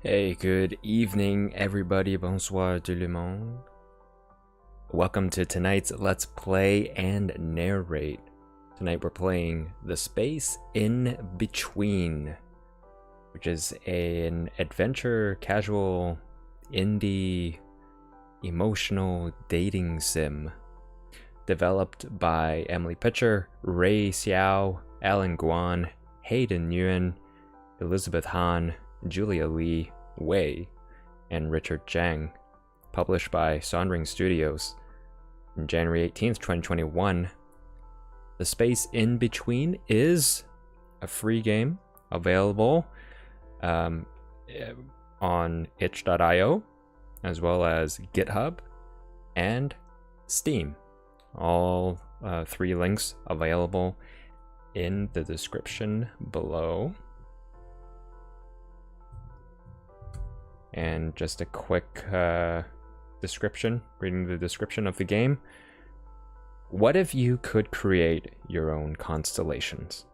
Hey, good evening, everybody. Bonsoir tout le monde. Welcome to tonight's Let's Play and Narrate. Tonight we're playing The Space in Between, which is an adventure, casual, indie, emotional dating sim developed by Emily Pitcher, Hsiao, Alan Guan, Hayden Nuyens, Elizabeth Han, Julia Lee Wei, and Richard Cheng, published by Sondering Studios on January 18th, 2021. The Space in Between is a free game available on itch.io, as well as GitHub and Steam. All three links available in the description below. And just a quick description, reading the description of the game. What if you could create your own constellations?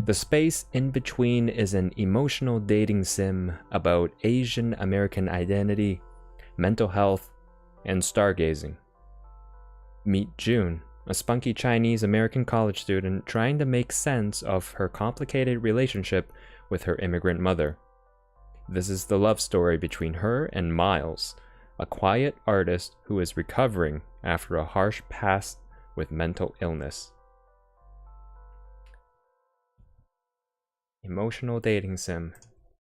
The Space in Between is an emotional dating sim about Asian American identity, mental health, and stargazing. Meet June, a spunky Chinese American college student trying to make sense of her complicated relationship with her immigrant mother. This is the love story between her and Miles, a quiet artist who is recovering after a harsh past with mental illness. Emotional dating sim.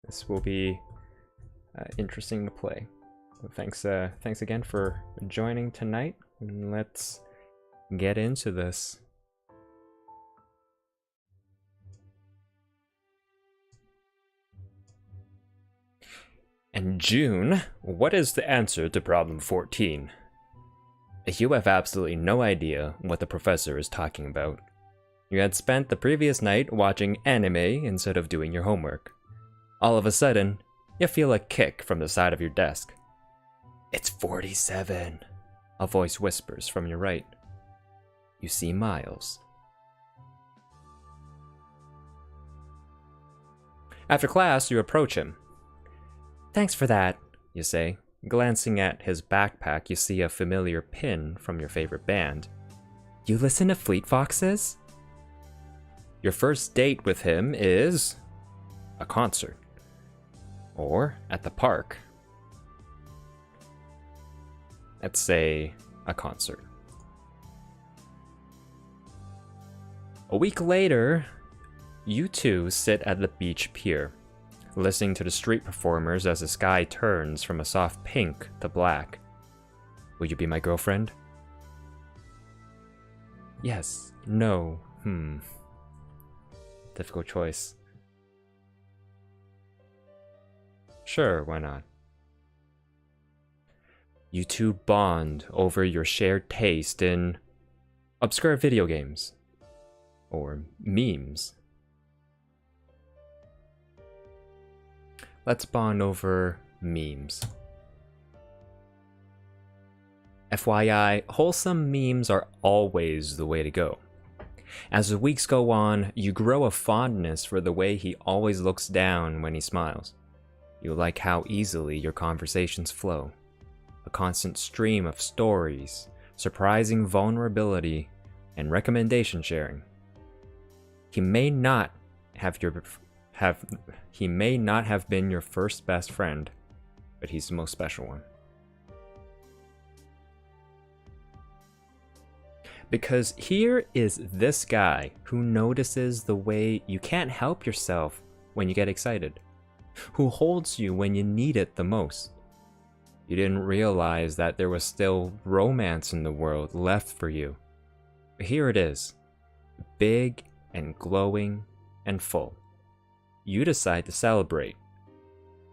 This will be interesting to play. So thanks again for joining tonight, and let's get into this. And June, what is the answer to problem 14? You have absolutely no idea what the professor is talking about. You had spent the previous night watching anime instead of doing your homework. All of a sudden, you feel a kick from the side of your desk. It's 47, a voice whispers from your right. You see Miles. After class, you approach him. Thanks for that, you say. Glancing at his backpack, you see a familiar pin from your favorite band. You listen to Fleet Foxes? Your first date with him is a concert. Or at the park. Let's say a concert. A week later, you two sit at the beach pier, listening to the street performers as the sky turns from a soft pink to black. Will you be my girlfriend? Yes. No. Difficult choice. Sure, why not? You two bond over your shared taste in obscure video games. Or memes. Let's bond over memes. FYI, wholesome memes are always the way to go. As the weeks go on, you grow a fondness for the way he always looks down when he smiles. You like how easily your conversations flow. A constant stream of stories, surprising vulnerability, and recommendation sharing. He may not have been your first best friend, but he's the most special one. Because here is this guy who notices the way you can't help yourself when you get excited, who holds you when you need it the most. You didn't realize that there was still romance in the world left for you. But here it is, big and glowing and full. You decide to celebrate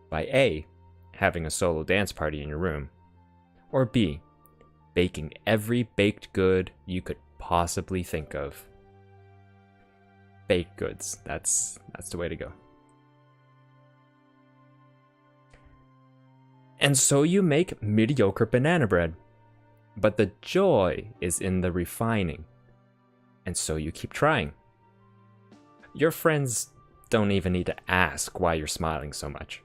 by A, having a solo dance party in your room, or B, baking every baked good you could possibly think of. Baked goods, that's the way to go. And so you make mediocre banana bread, but the joy is in the refining, and so you keep trying. Your friends don't even need to ask why you're smiling so much.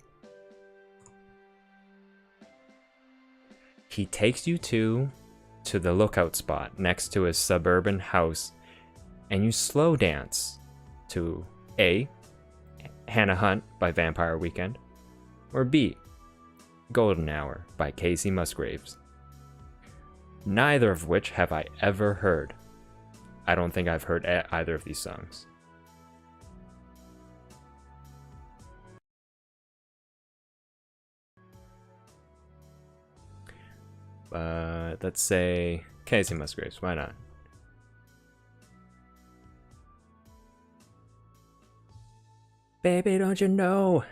He takes you to the lookout spot next to his suburban house, and you slow dance to A, Hannah Hunt by Vampire Weekend, or B, Golden Hour by Casey Musgraves. Neither of which have I ever heard. I don't think I've heard either of these songs. Let's say Casey Musgraves. Why not? Baby, don't you know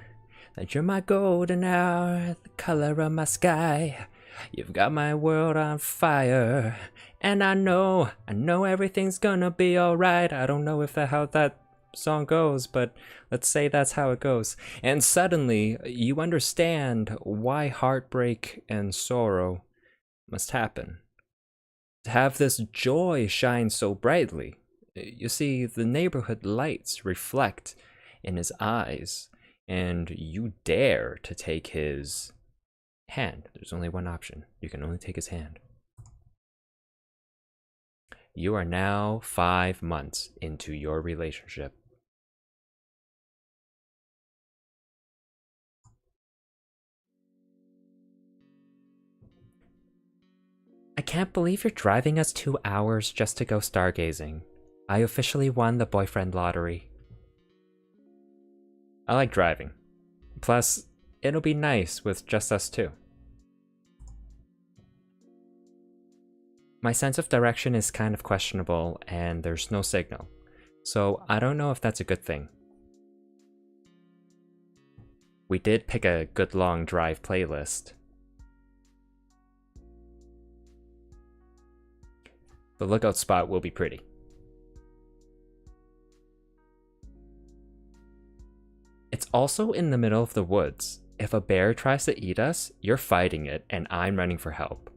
that you're my golden hour, the color of my sky? You've got my world on fire, and I know everything's gonna be alright. I don't know if how that song goes, but let's say that's how it goes. And suddenly, you understand why heartbreak and sorrow must happen. To have this joy shine so brightly. You see, the neighborhood lights reflect in his eyes, and you dare to take his hand. There's only one option. You can only take his hand. You are now 5 months into your relationship. I can't believe you're driving us 2 hours just to go stargazing. I officially won the boyfriend lottery. I like driving. Plus, it'll be nice with just us two. My sense of direction is kind of questionable, and there's no signal. So I don't know if that's a good thing. We did pick a good long drive playlist. The lookout spot will be pretty. It's also in the middle of the woods. If a bear tries to eat us, you're fighting it, and I'm running for help.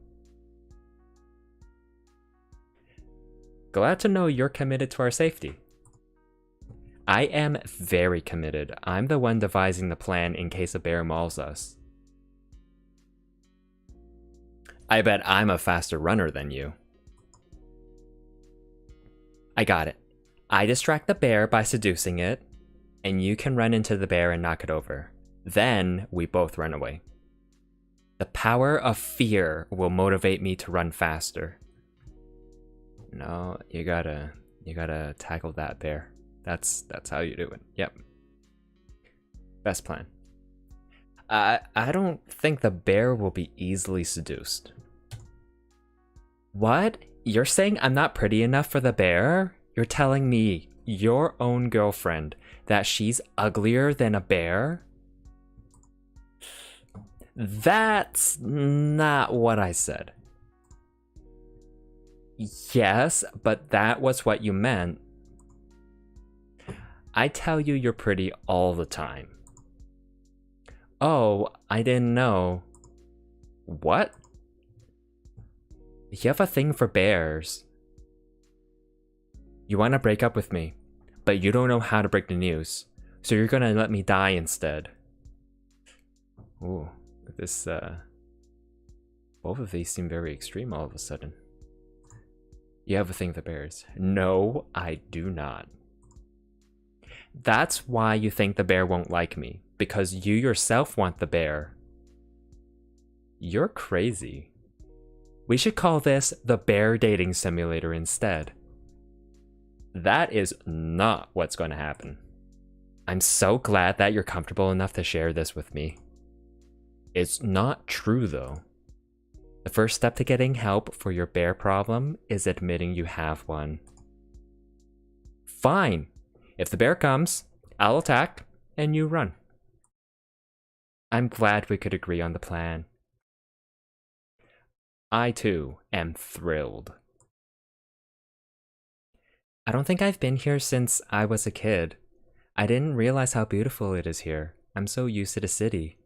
Glad to know you're committed to our safety. I am very committed. I'm the one devising the plan in case a bear mauls us. I bet I'm a faster runner than you. I got it. I distract the bear by seducing it, and you can run into the bear and knock it over. Then we both run away. The power of fear will motivate me to run faster. No, you gotta tackle that bear. That's how you do it. Yep. Best plan. I don't think the bear will be easily seduced. What? You're saying I'm not pretty enough for the bear? You're telling me, your own girlfriend, that she's uglier than a bear? That's not what I said. Yes, but that was what you meant. I tell you you're pretty all the time. Oh, I didn't know. What? You have a thing for bears. You want to break up with me, but you don't know how to break the news, so you're gonna let me die instead. Ooh, this, both of these seem very extreme all of a sudden. You have a thing for bears. No, I do not. That's why you think the bear won't like me, because you yourself want the bear. You're crazy. We should call this the bear dating simulator instead. That is not what's going to happen. I'm so glad that you're comfortable enough to share this with me. It's not true though. The first step to getting help for your bear problem is admitting you have one. Fine. If the bear comes, I'll attack and you run. I'm glad we could agree on the plan. I too am thrilled. I don't think I've been here since I was a kid. I didn't realize how beautiful it is here. I'm so used to the city.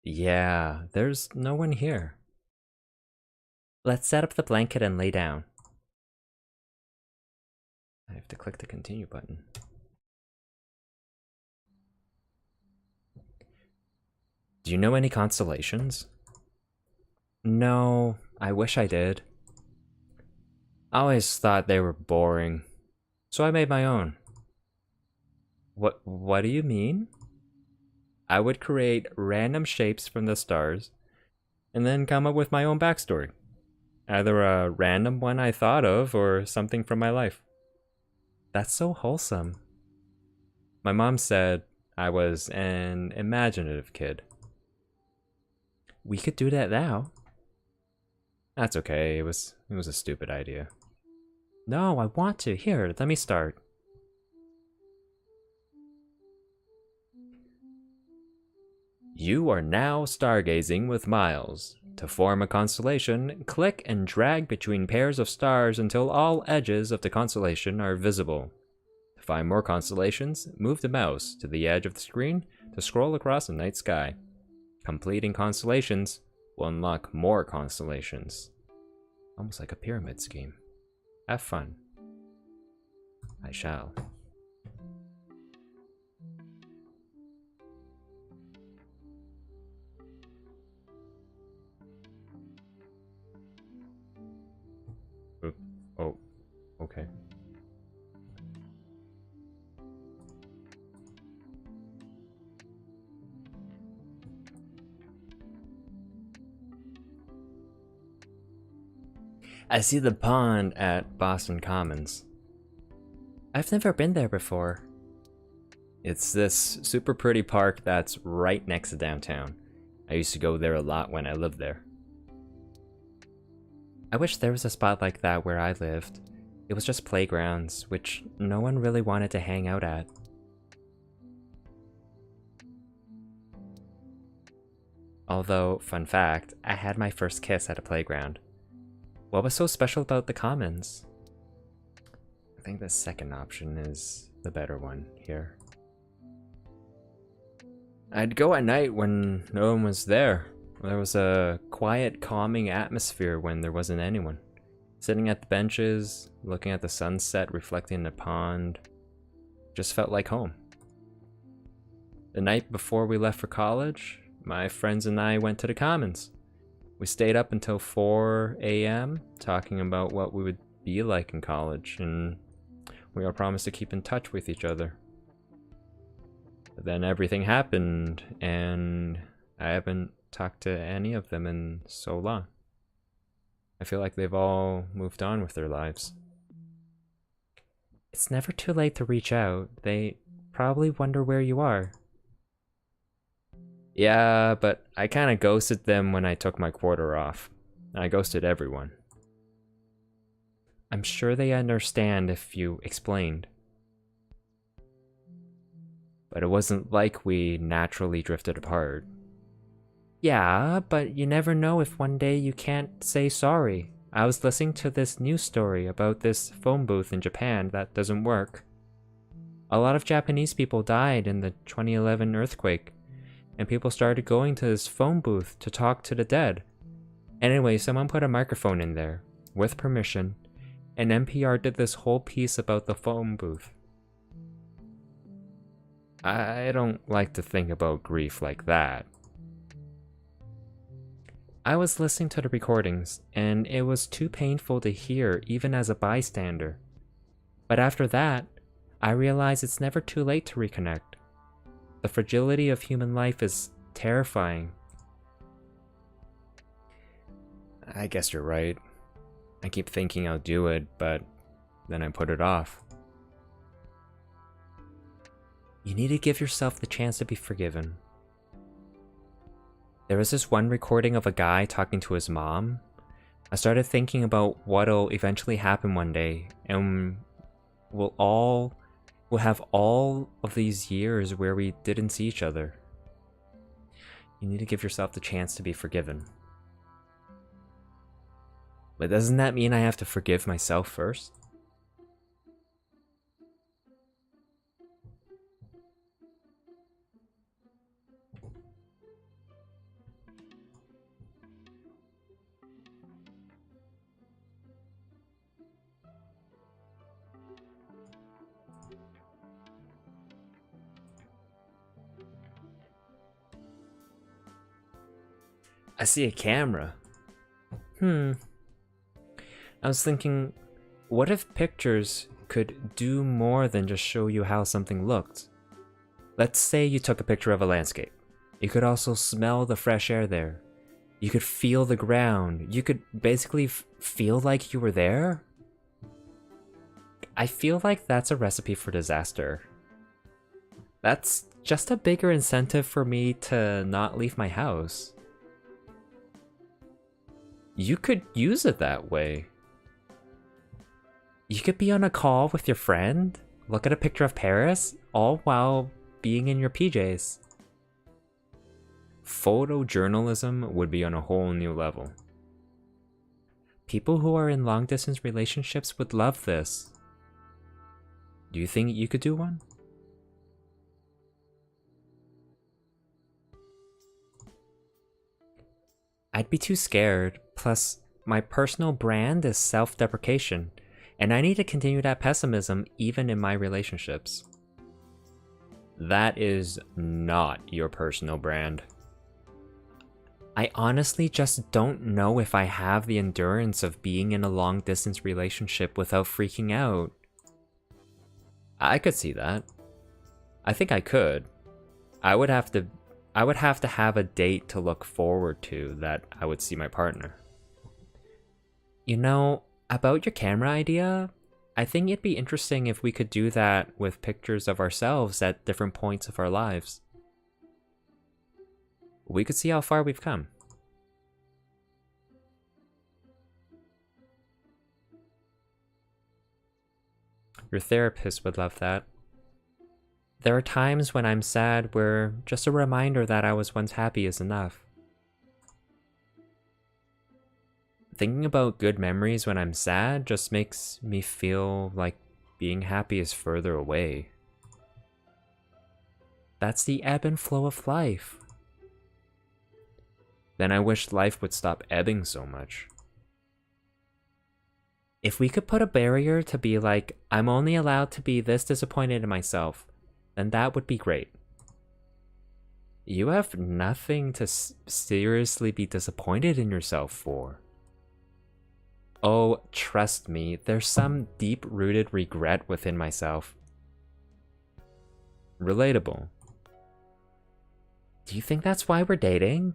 Yeah, there's no one here. Let's set up the blanket and lay down. I have to click the continue button. Do you know any constellations? No, I wish I did. I always thought they were boring, so I made my own. What do you mean? I would create random shapes from the stars and then come up with my own backstory. Either a random one I thought of or something from my life. That's so wholesome. My mom said I was an imaginative kid. We could do that now. That's okay, it was a stupid idea. No, I want to. Here, let me start. You are now stargazing with Miles. To form a constellation, click and drag between pairs of stars until all edges of the constellation are visible. To find more constellations, move the mouse to the edge of the screen to scroll across the night sky. Completing constellations will unlock more constellations. Almost like a pyramid scheme. Have fun. I shall. Oh, okay. I see the pond at Boston Commons. I've never been there before. It's this super pretty park that's right next to downtown. I used to go there a lot when I lived there. I wish there was a spot like that where I lived. It was just playgrounds, which no one really wanted to hang out at. Although, fun fact, I had my first kiss at a playground. What was so special about the Commons? I think the second option is the better one here. I'd go at night when no one was there. There was a quiet, calming atmosphere when there wasn't anyone. Sitting at the benches, looking at the sunset reflecting the pond, just felt like home. The night before we left for college, my friends and I went to the Commons. We stayed up until 4 a.m. talking about what we would be like in college, and we all promised to keep in touch with each other. But then everything happened, and I haven't talked to any of them in so long. I feel like they've all moved on with their lives. It's never too late to reach out. They probably wonder where you are. Yeah, but I kinda ghosted them when I took my quarter off. I ghosted everyone. I'm sure they understand if you explained. But it wasn't like we naturally drifted apart. Yeah, but you never know if one day you can't say sorry. I was listening to this news story about this phone booth in Japan that doesn't work. A lot of Japanese people died in the 2011 earthquake, and people started going to this phone booth to talk to the dead. Anyway, someone put a microphone in there, with permission, and NPR did this whole piece about the phone booth. I don't like to think about grief like that. I was listening to the recordings, and it was too painful to hear even as a bystander. But after that, I realized it's never too late to reconnect. The fragility of human life is terrifying. I guess you're right. I keep thinking I'll do it, but then I put it off. You need to give yourself the chance to be forgiven. There was this one recording of a guy talking to his mom. I started thinking about what'll eventually happen one day, and we'll have all of these years where we didn't see each other. You need to give yourself the chance to be forgiven. But doesn't that mean I have to forgive myself first? I see a camera. I was thinking, what if pictures could do more than just show you how something looked? Let's say you took a picture of a landscape. You could also smell the fresh air there. You could feel the ground. You could basically feel like you were there. I feel like that's a recipe for disaster. That's just a bigger incentive for me to not leave my house. You could use it that way. You could be on a call with your friend, look at a picture of Paris, all while being in your PJs. Photojournalism would be on a whole new level. People who are in long-distance relationships would love this. Do you think you could do one? I'd be too scared, plus my personal brand is self-deprecation, and I need to continue that pessimism even in my relationships. That is not your personal brand. I honestly just don't know if I have the endurance of being in a long-distance relationship without freaking out. I could see that. I think I could. I would have to have a date to look forward to that I would see my partner. You know, about your camera idea, I think it'd be interesting if we could do that with pictures of ourselves at different points of our lives. We could see how far we've come. Your therapist would love that. There are times when I'm sad where just a reminder that I was once happy is enough. Thinking about good memories when I'm sad just makes me feel like being happy is further away. That's the ebb and flow of life. Then I wish life would stop ebbing so much. If we could put a barrier to be like, I'm only allowed to be this disappointed in myself, then that would be great. You have nothing to seriously be disappointed in yourself for. Oh, trust me, there's some deep-rooted regret within myself. Relatable. Do you think that's why we're dating?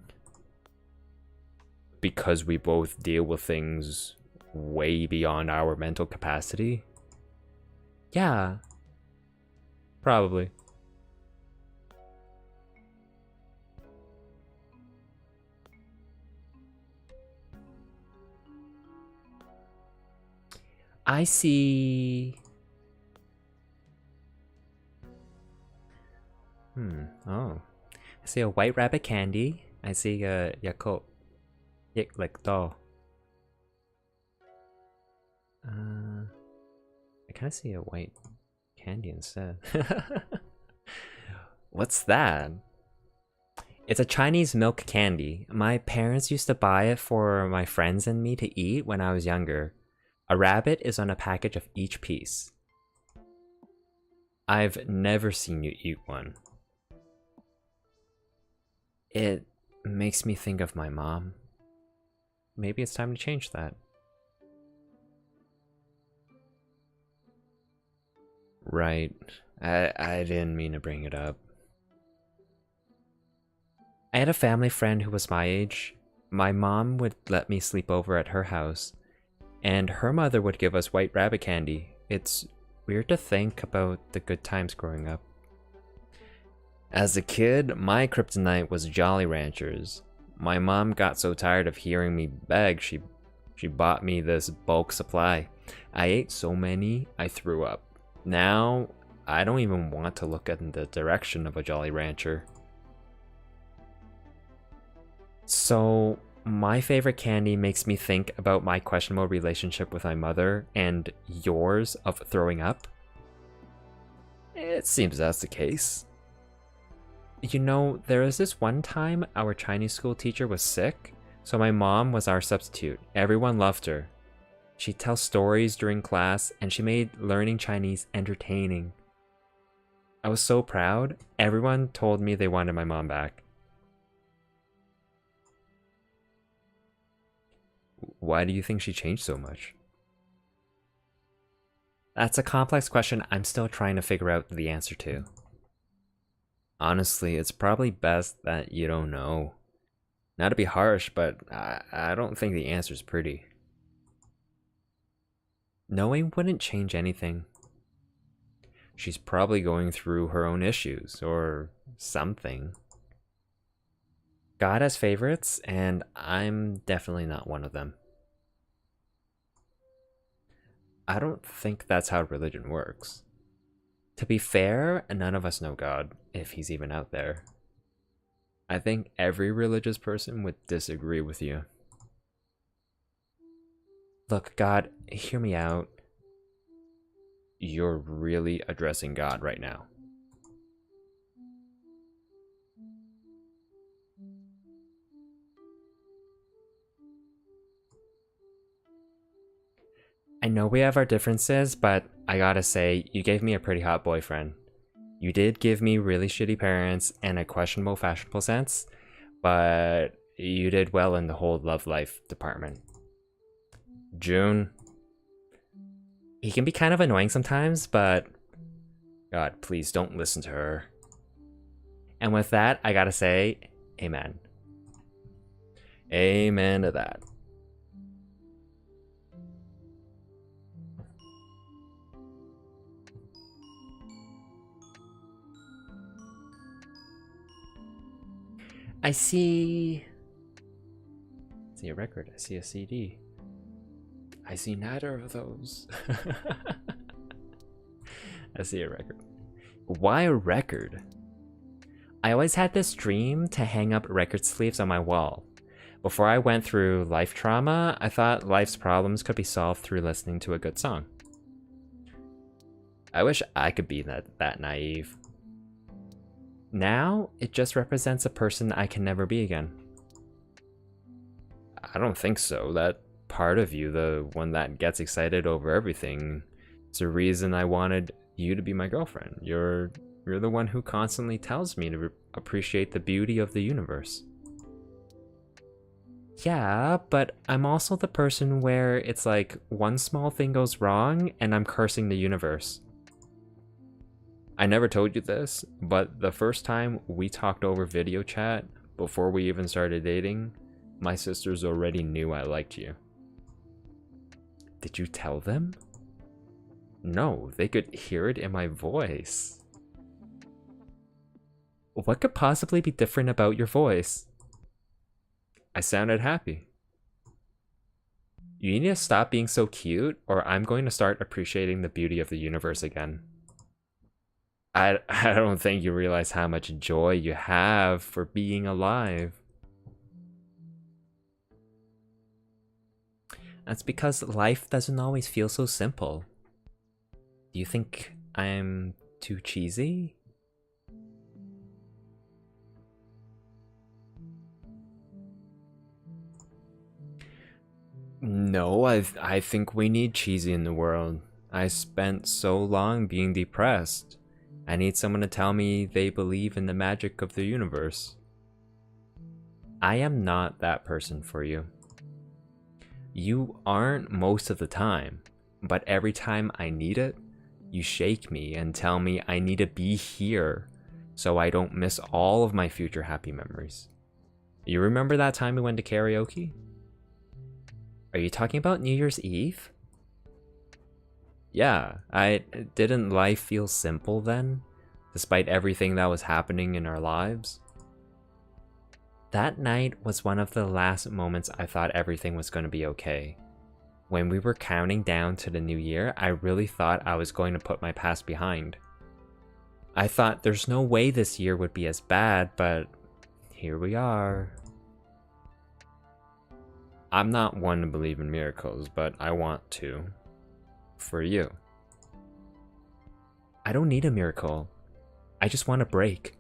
Because we both deal with things way beyond our mental capacity? Yeah. Probably. I see... Oh. I see a white rabbit candy. I see a Yakult. Like doll. I kind of see a white candy instead. What's that? It's a Chinese milk candy. My parents used to buy it for my friends and me to eat when I was younger. A rabbit is on a package of each piece. I've never seen you eat one. It makes me think of my mom. Maybe it's time to change that. Right. I didn't mean to bring it up. I had a family friend who was my age. My mom would let me sleep over at her house, and her mother would give us white rabbit candy. It's weird to think about the good times growing up. As a kid, my kryptonite was Jolly Ranchers. My mom got so tired of hearing me beg, she bought me this bulk supply. I ate so many, I threw up. Now, I don't even want to look in the direction of a Jolly Rancher. So, my favorite candy makes me think about my questionable relationship with my mother and yours of throwing up. It seems that's the case. You know, there was this one time our Chinese school teacher was sick, so my mom was our substitute. Everyone loved her. She'd tell stories during class, and she made learning Chinese entertaining. I was so proud. Everyone told me they wanted my mom back. why do you think she changed so much? That's a complex question I'm still trying to figure out the answer to. Honestly, it's probably best that you don't know. Not to be harsh, but I don't think the answer's pretty. Knowing wouldn't change anything. She's probably going through her own issues, or something. God has favorites, and I'm definitely not one of them. I don't think that's how religion works. To be fair, none of us know God, if he's even out there. I think every religious person would disagree with you. Look, God, hear me out. You're really addressing God right now. I know we have our differences, but I gotta say, you gave me a pretty hot boyfriend. You did give me really shitty parents and a questionable fashionable sense, but you did well in the whole love life department. June. He can be kind of annoying sometimes, but God, please don't listen to her. And with that, I gotta say, amen. Amen to that. I see a record. I see a CD. I see neither of those. I see a record. Why a record? I always had this dream to hang up record sleeves on my wall. Before I went through life trauma, I thought life's problems could be solved through listening to a good song. I wish I could be that naive. Now, it just represents a person I can never be again. I don't think so. That part of you, the one that gets excited over everything, is the reason I wanted you to be my girlfriend. You're the one who constantly tells me to appreciate the beauty of the universe. Yeah, but I'm also the person where it's like one small thing goes wrong and I'm cursing the universe. I never told you this, but the first time we talked over video chat, before we even started dating, my sisters already knew I liked you. Did you tell them? No, they could hear it in my voice. What could possibly be different about your voice? I sounded happy. You need to stop being so cute, or I'm going to start appreciating the beauty of the universe again. I don't think you realize how much joy you have for being alive. That's because life doesn't always feel so simple. Do you think I'm too cheesy? No, I think we need cheesy in the world. I spent so long being depressed. I need someone to tell me they believe in the magic of the universe. I am not that person for you. You aren't most of the time, but every time I need it, you shake me and tell me I need to be here so I don't miss all of my future happy memories. You remember that time we went to karaoke? Are you talking about New Year's Eve? Yeah, didn't life feel simple then, despite everything that was happening in our lives? That night was one of the last moments I thought everything was going to be okay. When we were counting down to the new year, I really thought I was going to put my past behind. I thought there's no way this year would be as bad, but here we are. I'm not one to believe in miracles, but I want to. For you. I don't need a miracle. I just want a break.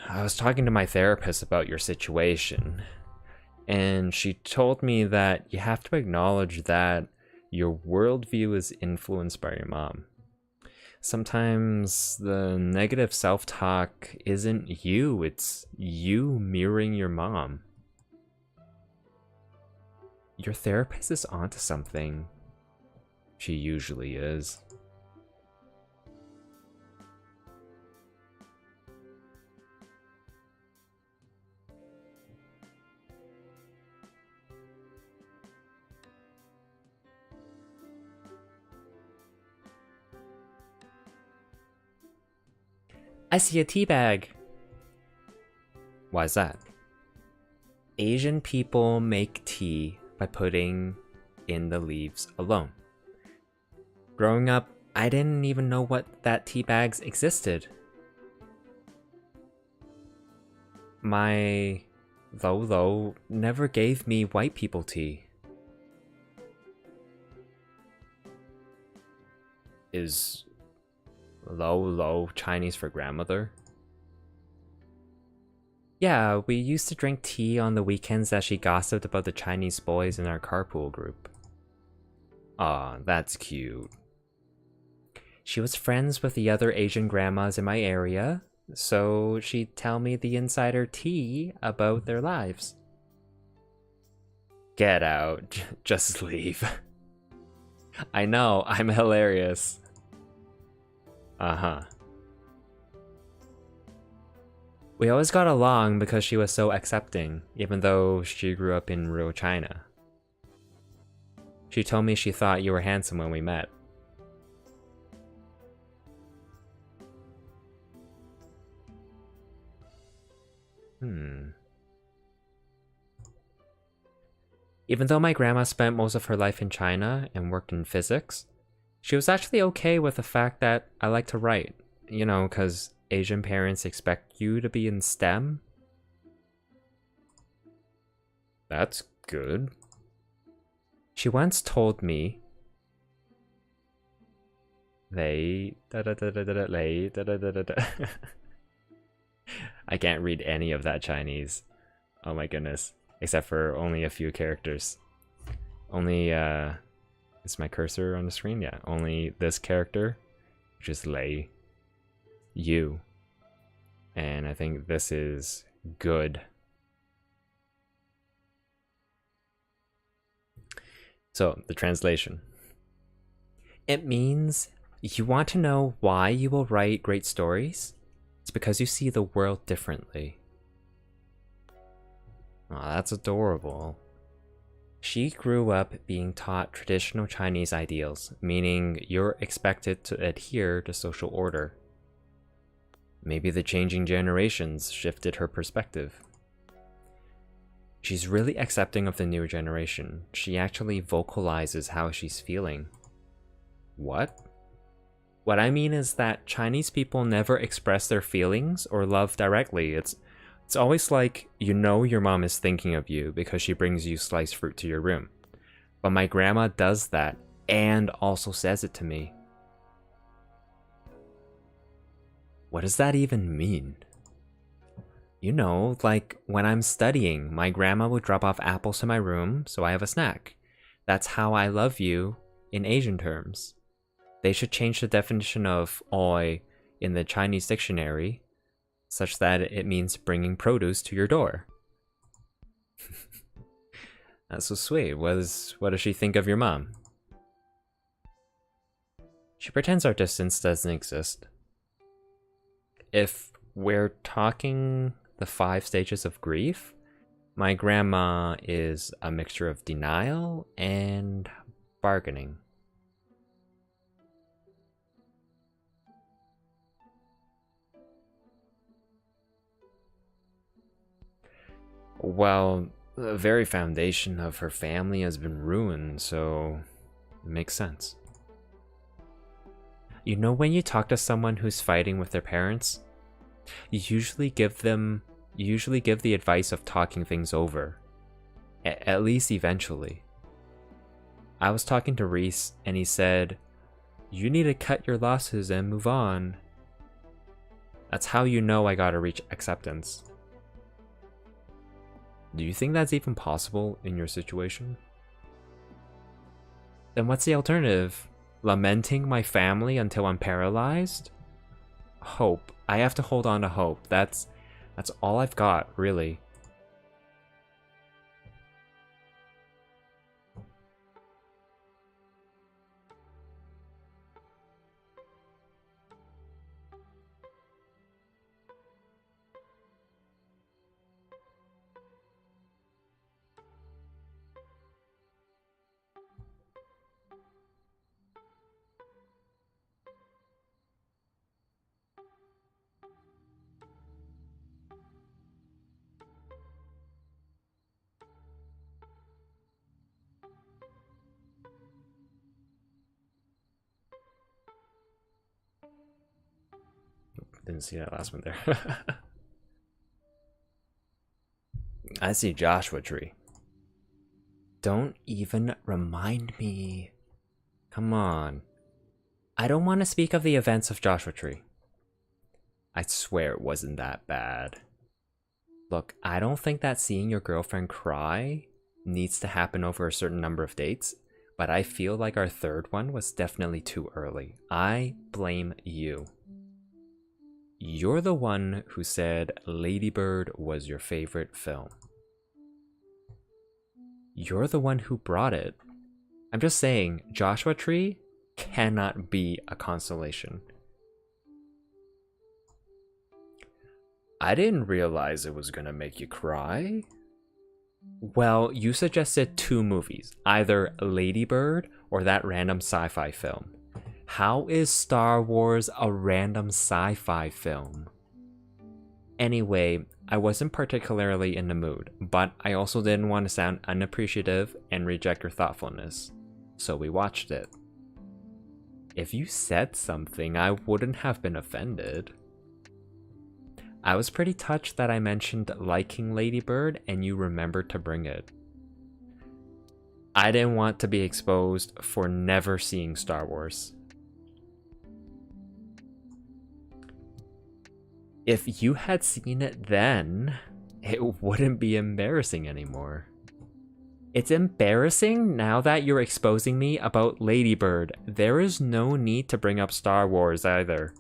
I was talking to my therapist about your situation, and she told me that you have to acknowledge that your worldview is influenced by your mom. Sometimes the negative self-talk isn't you, it's you mirroring your mom. your therapist is onto something. She usually is. I see a tea bag. Why's that? Asian people make tea by putting in the leaves alone. Growing up, I didn't even know that tea bags existed. My Lolo never gave me white people tea. Is Lo Chinese for grandmother? Yeah, we used to drink tea on the weekends as she gossiped about the Chinese boys in our carpool group. Aw, that's cute. She was friends with the other Asian grandmas in my area, so she'd tell me the insider tea about their lives. Get out. Just leave. I know, I'm hilarious. Uh-huh. We always got along because she was so accepting, even though she grew up in rural China. She told me she thought you were handsome when we met. Even though my grandma spent most of her life in China and worked in physics, she was actually okay with the fact that I like to write. You know, because Asian parents expect you to be in STEM. That's good. She once told me I can't read any of that Chinese. Oh my goodness. Except for only a few characters. Only, is my cursor on the screen? Yeah, only this character, which is Lei, you, and I think this is good. So, the translation. It means you want to know why you will write great stories? It's because you see the world differently. Aw, that's adorable. She grew up being taught traditional Chinese ideals, meaning you're expected to adhere to social order. Maybe the changing generations shifted her perspective. She's really accepting of the new generation. She actually vocalizes how she's feeling. What? What I mean is that Chinese people never express their feelings or love directly. It's always like, you know your mom is thinking of you because she brings you sliced fruit to your room. But my grandma does that and also says it to me. What does that even mean? You know, like when I'm studying, my grandma would drop off apples to my room so I have a snack. That's how I love you in Asian terms. They should change the definition of oi in the Chinese dictionary such that it means bringing produce to your door. That's so sweet. What does she think of your mom? She pretends our distance doesn't exist. If we're talking the 5 stages of grief, my grandma is a mixture of denial and bargaining. Well, the very foundation of her family has been ruined, so it makes sense. You know, when you talk to someone who's fighting with their parents, you usually give the advice of talking things over. At least eventually. I was talking to Reese and he said, you need to cut your losses and move on. That's how you know I gotta reach acceptance. Do you think that's even possible in your situation? Then what's the alternative? Lamenting my family until I'm paralyzed? Hope. I have to hold on to hope. That's all I've got, really. Didn't see that last one there. I see Joshua Tree. Don't even remind me. Come on. I don't want to speak of the events of Joshua Tree. I swear it wasn't that bad. Look, I don't think that seeing your girlfriend cry needs to happen over a certain number of dates, but I feel like our third one was definitely too early. I blame you. You're the one who said Lady Bird was your favorite film. You're the one who brought it. I'm just saying, Joshua Tree cannot be a constellation. I didn't realize it was gonna make you cry. Well, you suggested 2 movies, either Lady Bird or that random sci-fi film. How is Star Wars a random sci-fi film? Anyway, I wasn't particularly in the mood, but I also didn't want to sound unappreciative and reject your thoughtfulness, so we watched it. If you said something, I wouldn't have been offended. I was pretty touched that I mentioned liking Lady Bird and you remembered to bring it. I didn't want to be exposed for never seeing Star Wars. If you had seen it then, it wouldn't be embarrassing anymore. It's embarrassing now that you're exposing me about Lady Bird. There is no need to bring up Star Wars either.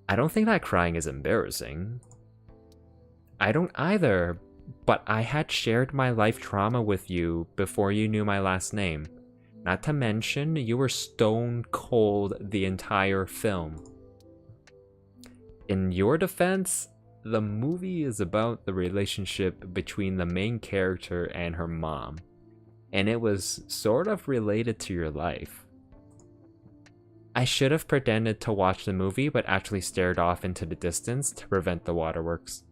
I don't think that crying is embarrassing. I don't either, but I had shared my life trauma with you before you knew my last name. Not to mention, you were stone cold the entire film. In your defense, the movie is about the relationship between the main character and her mom, and it was sort of related to your life. I should have pretended to watch the movie, but actually stared off into the distance to prevent the waterworks.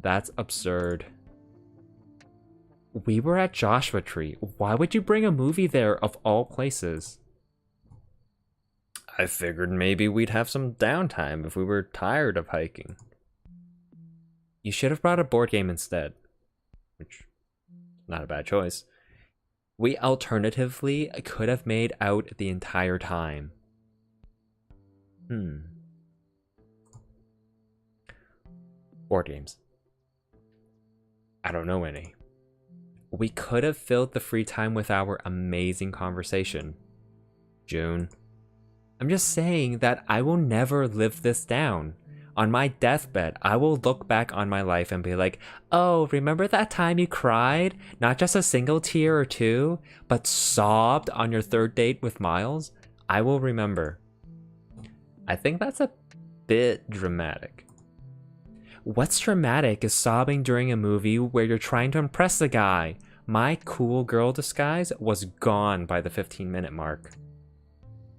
That's absurd. We were at Joshua Tree. Why would you bring a movie there of all places? I figured maybe we'd have some downtime if we were tired of hiking. You should have brought a board game instead, which not a bad choice. We alternatively could have made out the entire time. Board games. I don't know any. We could have filled the free time with our amazing conversation. June. I'm just saying that I will never live this down. On my deathbed, I will look back on my life and be like, oh, remember that time you cried? Not just a single tear or two, but sobbed on your 3rd date with Miles? I will remember. I think that's a bit dramatic. What's dramatic is sobbing during a movie where you're trying to impress a guy. My cool girl disguise was gone by the 15-minute mark.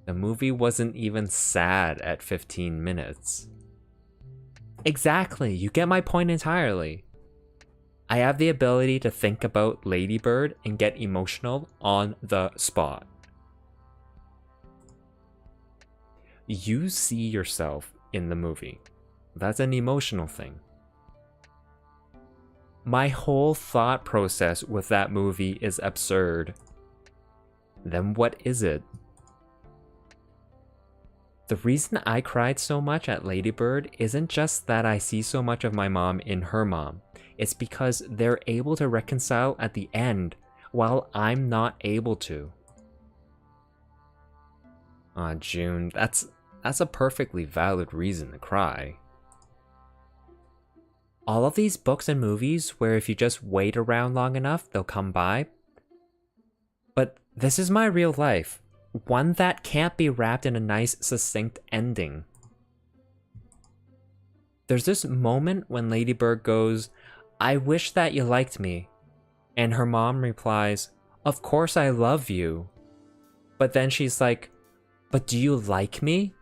The movie wasn't even sad at 15 minutes. Exactly, you get my point entirely. I have the ability to think about Lady Bird and get emotional on the spot. You see yourself in the movie. That's an emotional thing. My whole thought process with that movie is absurd. Then what is it? The reason I cried so much at Lady Bird isn't just that I see so much of my mom in her mom. It's because they're able to reconcile at the end, while I'm not able to. Aw, June, that's a perfectly valid reason to cry. All of these books and movies where if you just wait around long enough, they'll come by. But this is my real life. One that can't be wrapped in a nice, succinct ending. There's this moment when Lady Bird goes, I wish that you liked me. And her mom replies, of course I love you. But then she's like, but do you like me?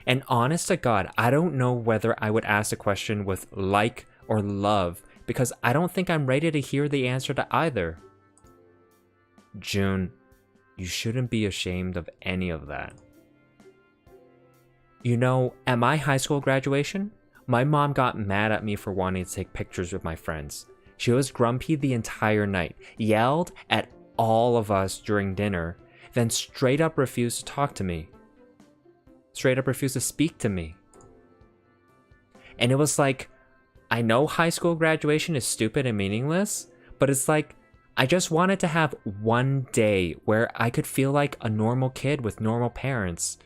And honest to God, I don't know whether I would ask a question with like or love, because I don't think I'm ready to hear the answer to either. June, you shouldn't be ashamed of any of that. You know, at my high school graduation, my mom got mad at me for wanting to take pictures with my friends. She was grumpy the entire night, yelled at all of us during dinner, then straight up refused to talk to me. Straight up refused to speak to me. And it was like, I know high school graduation is stupid and meaningless, but it's like, I just wanted to have one day where I could feel like a normal kid with normal parents.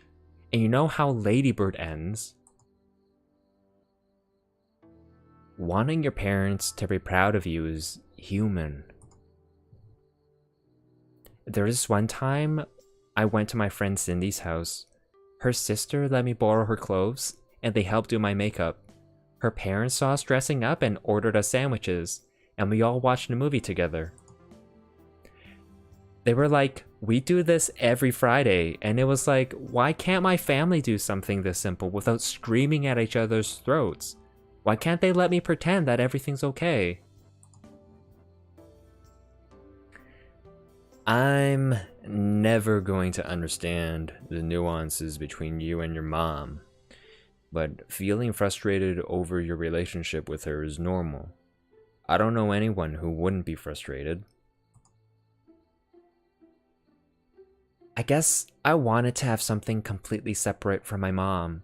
And you know how Lady Bird ends. Wanting your parents to be proud of you is human. There was one time I went to my friend Cindy's house. Her sister let me borrow her clothes, and they helped do my makeup. Her parents saw us dressing up and ordered us sandwiches, and we all watched a movie together. They were like, we do this every Friday, and it was like, why can't my family do something this simple without screaming at each other's throats? Why can't they let me pretend that everything's okay? I'm never going to understand the nuances between you and your mom, but feeling frustrated over your relationship with her is normal. I don't know anyone who wouldn't be frustrated. I guess I wanted to have something completely separate from my mom,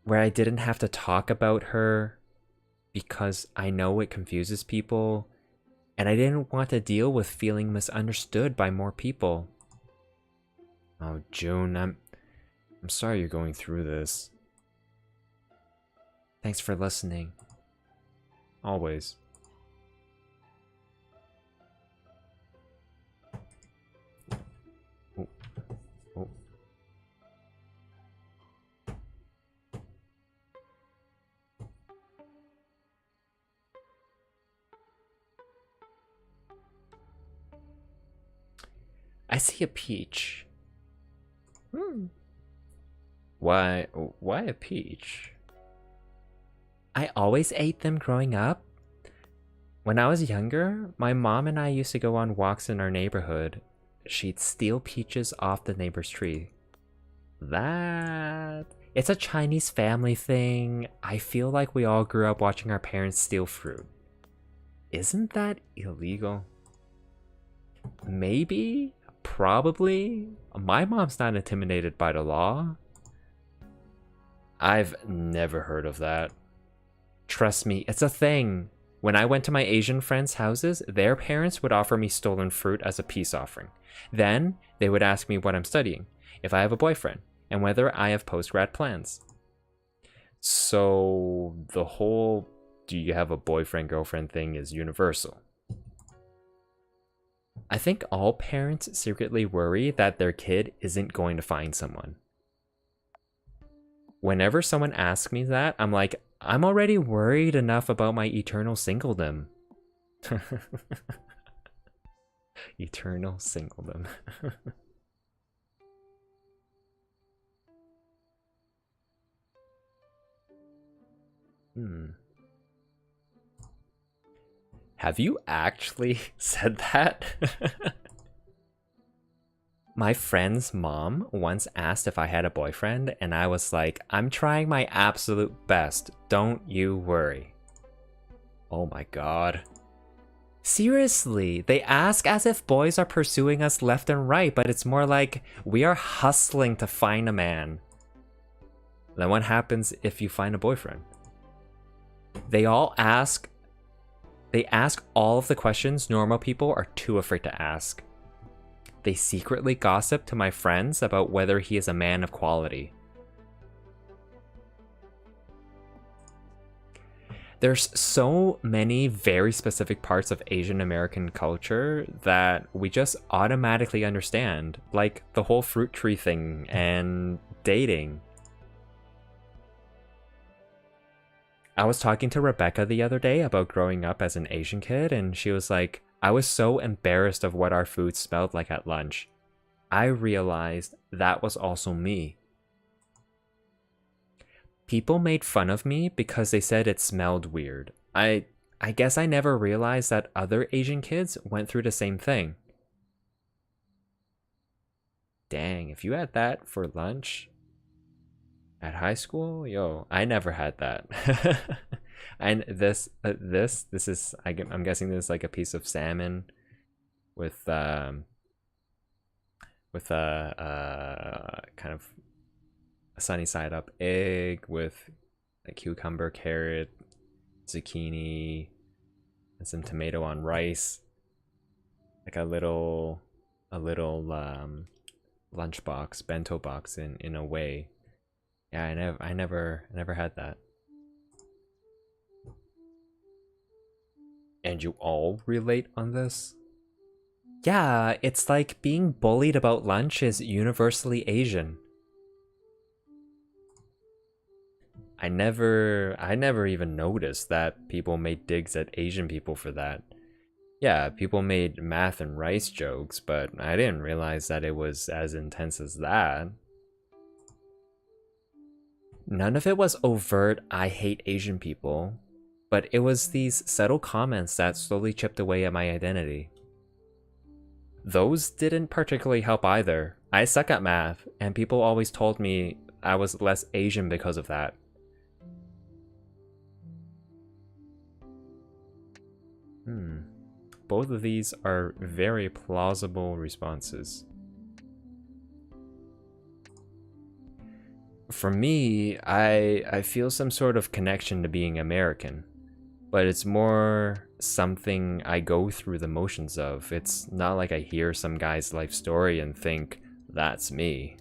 where I didn't have to talk about her because I know it confuses people, and I didn't want to deal with feeling misunderstood by more people. Oh, June, I'm sorry you're going through this. Thanks for listening. Always. Oh. Oh. I see a peach. Why a peach? I always ate them growing up. When I was younger, my mom and I used to go on walks in our neighborhood. She'd steal peaches off the neighbor's tree. It's a Chinese family thing. I feel like we all grew up watching our parents steal fruit. Isn't that illegal? Maybe? Probably? My mom's not intimidated by the law. I've never heard of that. Trust me, it's a thing. When I went to my Asian friends' houses, their parents would offer me stolen fruit as a peace offering. Then, they would ask me what I'm studying, if I have a boyfriend, and whether I have post-grad plans. So, the whole do you have a boyfriend-girlfriend thing is universal. I think all parents secretly worry that their kid isn't going to find someone. Whenever someone asks me that, I'm like, I'm already worried enough about my eternal singledom. Eternal singledom. Have you actually said that? My friend's mom once asked if I had a boyfriend, and I was like, I'm trying my absolute best. Don't you worry. Oh my god. Seriously, they ask as if boys are pursuing us left and right, but it's more like we are hustling to find a man. Then what happens if you find a boyfriend? They ask all of the questions normal people are too afraid to ask. They secretly gossip to my friends about whether he is a man of quality. There's so many very specific parts of Asian American culture that we just automatically understand, like the whole fruit tree thing and dating. I was talking to Rebecca the other day about growing up as an Asian kid, and she was like, I was so embarrassed of what our food smelled like at lunch. I realized that was also me. People made fun of me because they said it smelled weird. I guess I never realized that other Asian kids went through the same thing. Dang, if you had that for lunch, At high school, yo, I never had that. And this is I'm guessing this is like a piece of salmon with a kind of a sunny side up egg with a cucumber, carrot, zucchini, and some tomato on rice. Like a little lunchbox, bento box in a way. Yeah, I never had that. And you all relate on this? Yeah, it's like being bullied about lunch is universally Asian. I never even noticed that people made digs at Asian people for that. Yeah, people made math and rice jokes, but I didn't realize that it was as intense as that. None of it was overt, I hate Asian people, but it was these subtle comments that slowly chipped away at my identity. Those didn't particularly help either. I suck at math, and people always told me I was less Asian because of that. Both of these are very plausible responses. For me, I feel some sort of connection to being American, but it's more something I go through the motions of. It's not like I hear some guy's life story and think, that's me.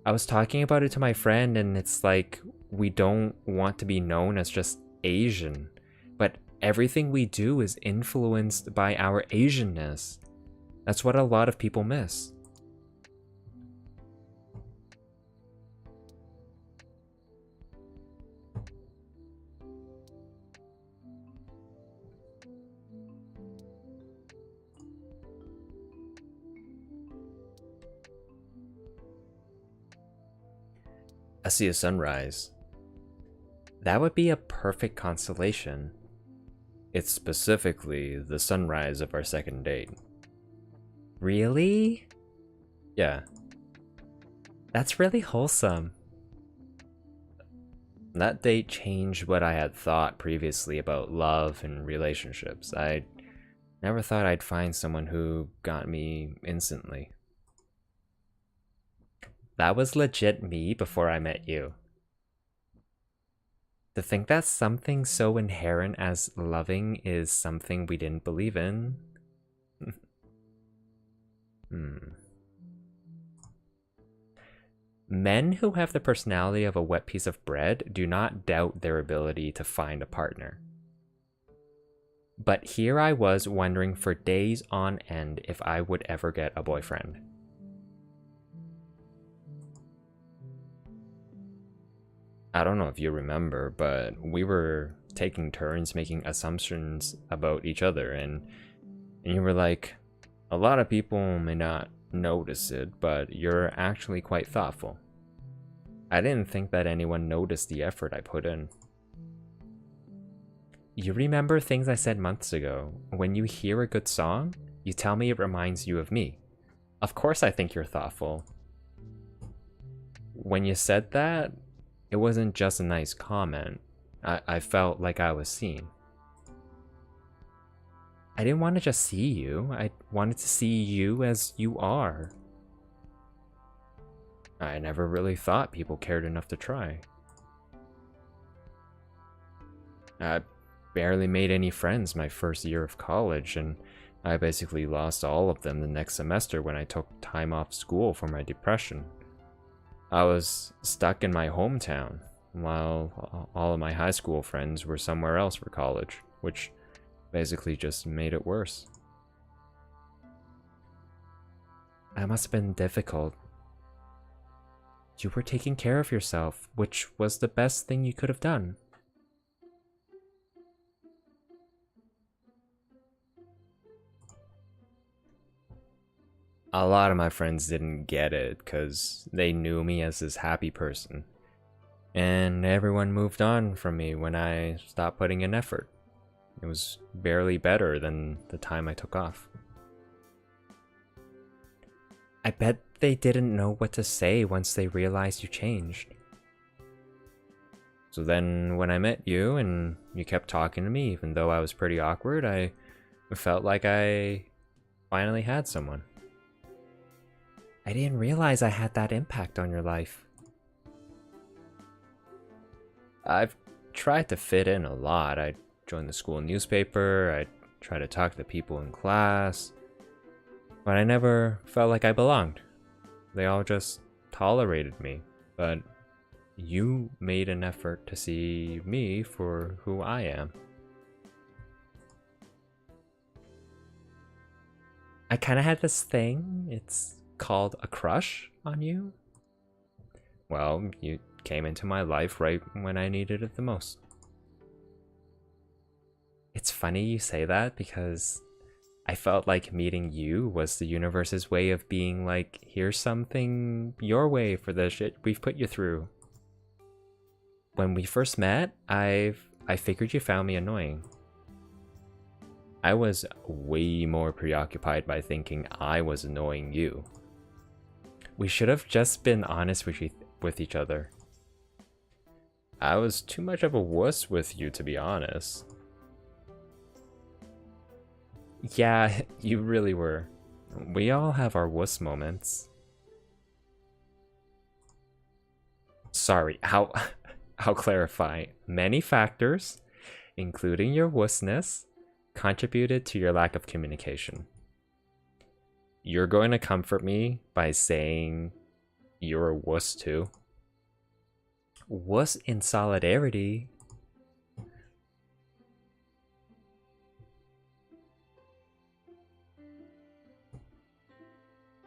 I was talking about it to my friend, and it's like, we don't want to be known as just Asian, but everything we do is influenced by our Asianness. That's what a lot of people miss. I see a sunrise. That would be a perfect constellation. It's specifically the sunrise of our second date. Really? Yeah. That's really wholesome. That date changed what I had thought previously about love and relationships. I never thought I'd find someone who got me instantly. That was legit me before I met you. To think that something so inherent as loving is something we didn't believe in. Men who have the personality of a wet piece of bread do not doubt their ability to find a partner. But here I was wondering for days on end if I would ever get a boyfriend. I don't know if you remember, but we were taking turns making assumptions about each other, and you were like, a lot of people may not notice it, but you're actually quite thoughtful. I didn't think that anyone noticed the effort I put in. You remember things I said months ago. When you hear a good song, you tell me it reminds you of me. Of course I think you're thoughtful. When you said that, it wasn't just a nice comment. I felt like I was seen. I didn't want to just see you. I wanted to see you as you are. I never really thought people cared enough to try. I barely made any friends my first year of college, and I basically lost all of them the next semester when I took time off school for my depression. I was stuck in my hometown, while all of my high school friends were somewhere else for college, which basically just made it worse. That must have been difficult. You were taking care of yourself, which was the best thing you could have done. A lot of my friends didn't get it because they knew me as this happy person. And everyone moved on from me when I stopped putting in effort. It was barely better than the time I took off. I bet they didn't know what to say once they realized you changed. So then when I met you and you kept talking to me, even though I was pretty awkward, I felt like I finally had someone. I didn't realize I had that impact on your life. I've tried to fit in a lot. I joined the school newspaper, I tried to talk to people in class, but I never felt like I belonged. They all just tolerated me, but you made an effort to see me for who I am. I kind of had this thing, it's called a crush on you. Well, you came into my life right when I needed it the most. It's funny you say that because I felt like meeting you was the universe's way of being like, here's something your way for the shit we've put you through. When we first met, I figured you found me annoying. I was way more preoccupied by thinking I was annoying you. We should have just been honest with each other. I was too much of a wuss with you, to be honest. Yeah, you really were. We all have our wuss moments. Sorry, I'll clarify. Many factors, including your wussness, contributed to your lack of communication. You're going to comfort me by saying you're a wuss too. Wuss in solidarity.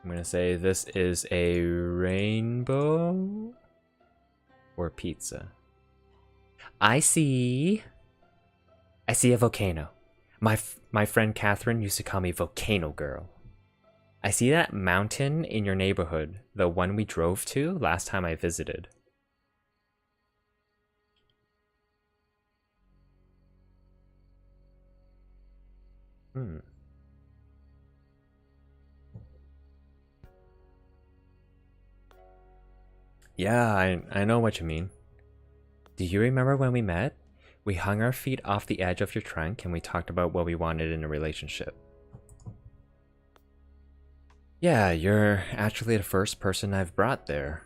I'm gonna say this is a rainbow or pizza. I see a volcano. My friend Catherine used to call me Volcano Girl. I see that mountain in your neighborhood, the one we drove to last time I visited. Yeah, I know what you mean. Do you remember when we met? We hung our feet off the edge of your trunk and we talked about what we wanted in a relationship. Yeah, you're actually the first person I've brought there.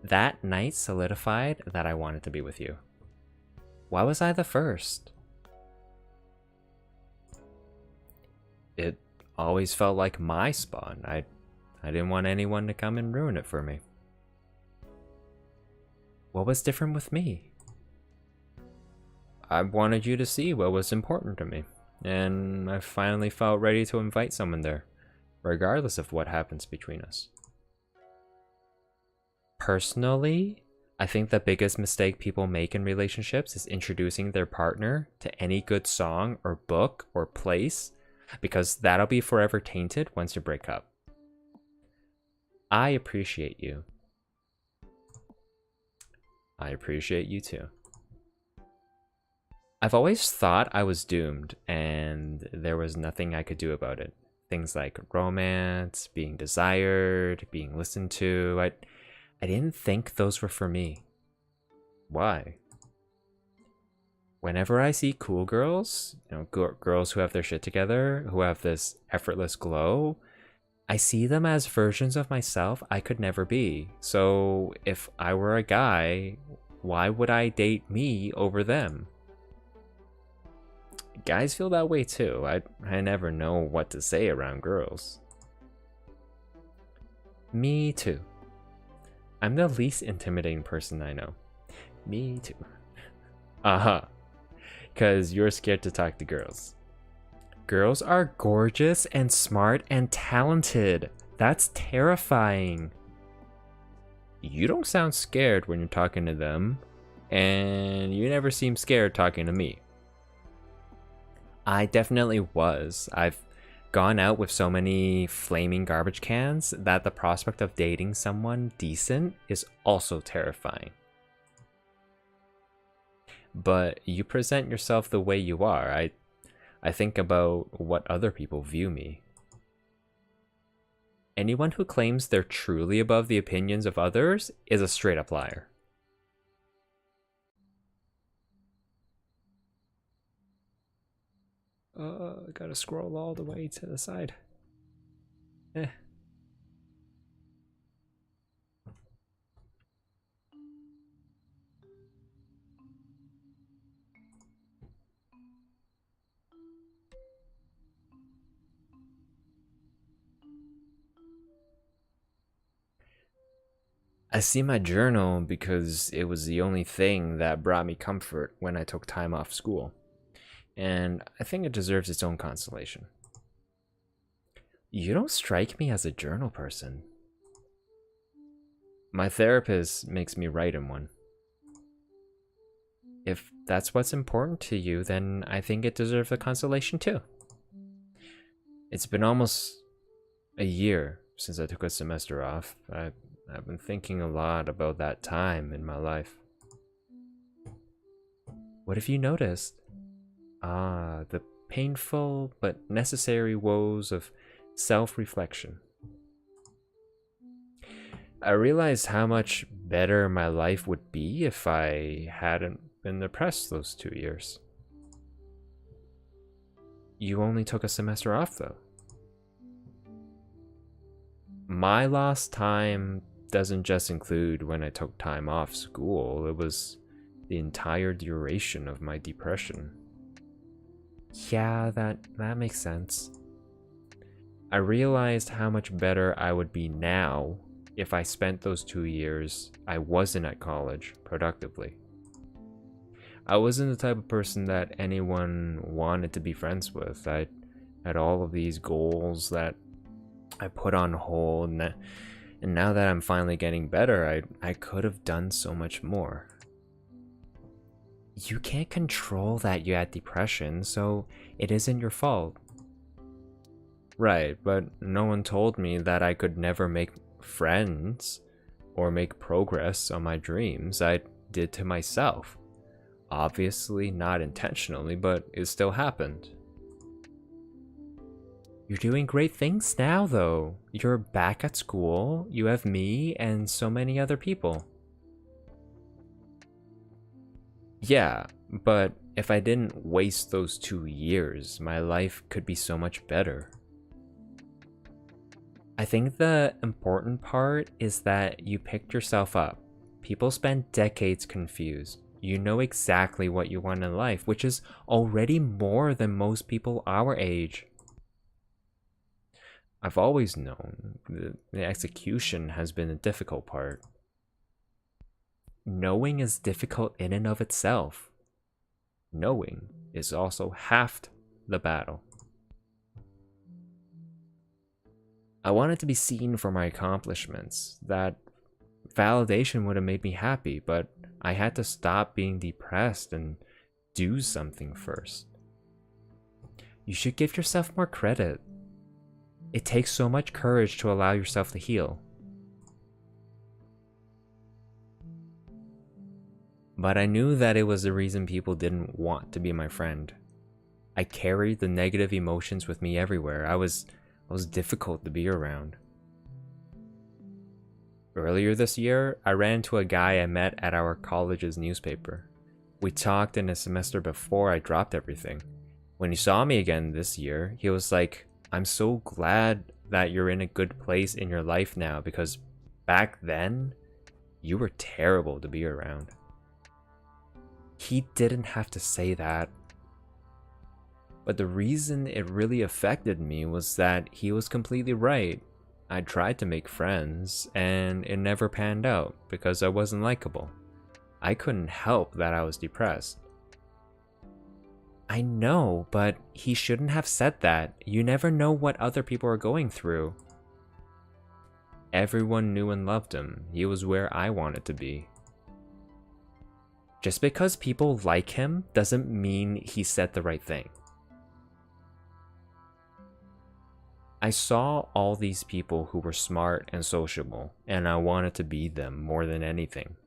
That night solidified that I wanted to be with you. Why was I the first? It always felt like my spawn. I didn't want anyone to come and ruin it for me. What was different with me? I wanted you to see what was important to me, and I finally felt ready to invite someone there, regardless of what happens between us. Personally, I think the biggest mistake people make in relationships is introducing their partner to any good song or book or place, because that'll be forever tainted once you break up. I appreciate you. I appreciate you too. I've always thought I was doomed and there was nothing I could do about it. Things like romance, being desired, being listened to. I didn't think those were for me. Why? Whenever I see cool girls, girls who have their shit together, who have this effortless glow, I see them as versions of myself I could never be. So if I were a guy, why would I date me over them? Guys feel that way too. I never know what to say around girls. Me too. I'm the least intimidating person I know. Me too. Uh-huh. Because you're scared to talk to girls. Girls are gorgeous and smart and talented. That's terrifying. You don't sound scared when you're talking to them, and you never seem scared talking to me. I definitely was. I've gone out with so many flaming garbage cans that the prospect of dating someone decent is also terrifying. But you present yourself the way you are. I think about what other people view me. Anyone who claims they're truly above the opinions of others is a straight up liar. I gotta scroll all the way to the side. I see my journal because it was the only thing that brought me comfort when I took time off school. And I think it deserves its own consolation. You don't strike me as a journal person. My therapist makes me write in one. If that's what's important to you, then I think it deserves a consolation too. It's been almost a year since I took a semester off. I've been thinking a lot about that time in my life. What have you noticed? The painful but necessary woes of self-reflection. I realized how much better my life would be if I hadn't been depressed those 2 years. You only took a semester off, though. My lost time doesn't just include when I took time off school, it was the entire duration of my depression. Yeah, that makes sense. I realized how much better I would be now if I spent those 2 years I wasn't at college productively. I wasn't the type of person that anyone wanted to be friends with. I had all of these goals that I put on hold, and now that I'm finally getting better, I could have done so much more. You can't control that you had depression, so it isn't your fault. Right, but no one told me that I could never make friends or make progress on my dreams. I did to myself. Obviously not intentionally, but it still happened. You're doing great things now, though. You're back at school, you have me, and so many other people. Yeah, but if I didn't waste those 2 years, my life could be so much better. I think the important part is that you picked yourself up. People spend decades confused. You know exactly what you want in life, which is already more than most people our age. I've always known the execution has been the difficult part. Knowing is difficult in and of itself. Knowing is also half the battle. I wanted to be seen for my accomplishments. That validation would have made me happy, but I had to stop being depressed and do something first. You should give yourself more credit. It takes so much courage to allow yourself to heal. But I knew that it was the reason people didn't want to be my friend. I carried the negative emotions with me everywhere. I was difficult to be around. Earlier this year, I ran into a guy I met at our college's newspaper. We talked in a semester before I dropped everything. When he saw me again this year, he was like, "I'm so glad that you're in a good place in your life now, because back then, you were terrible to be around." He didn't have to say that. But the reason it really affected me was that he was completely right. I tried to make friends, and it never panned out because I wasn't likable. I couldn't help that I was depressed. I know, but he shouldn't have said that. You never know what other people are going through. Everyone knew and loved him. He was where I wanted to be. Just because people like him doesn't mean he said the right thing. I saw all these people who were smart and sociable, and I wanted to be them more than anything.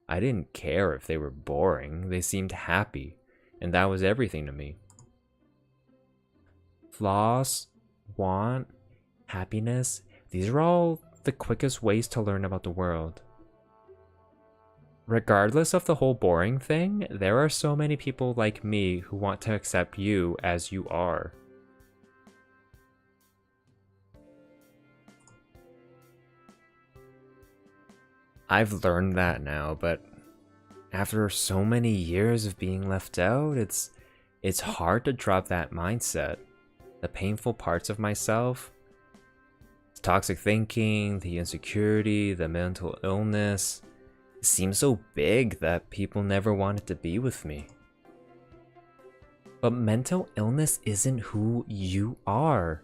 I didn't care if they were boring, they seemed happy, and that was everything to me. Flaws, want, happiness, These are all the quickest ways to learn about the world. Regardless of the whole boring thing, there are so many people like me who want to accept you as you are. I've learned that now, but after so many years of being left out, it's hard to drop that mindset. The painful parts of myself, the toxic thinking, the insecurity, the mental illness, it seems so big that people never wanted to be with me. But mental illness isn't who you are.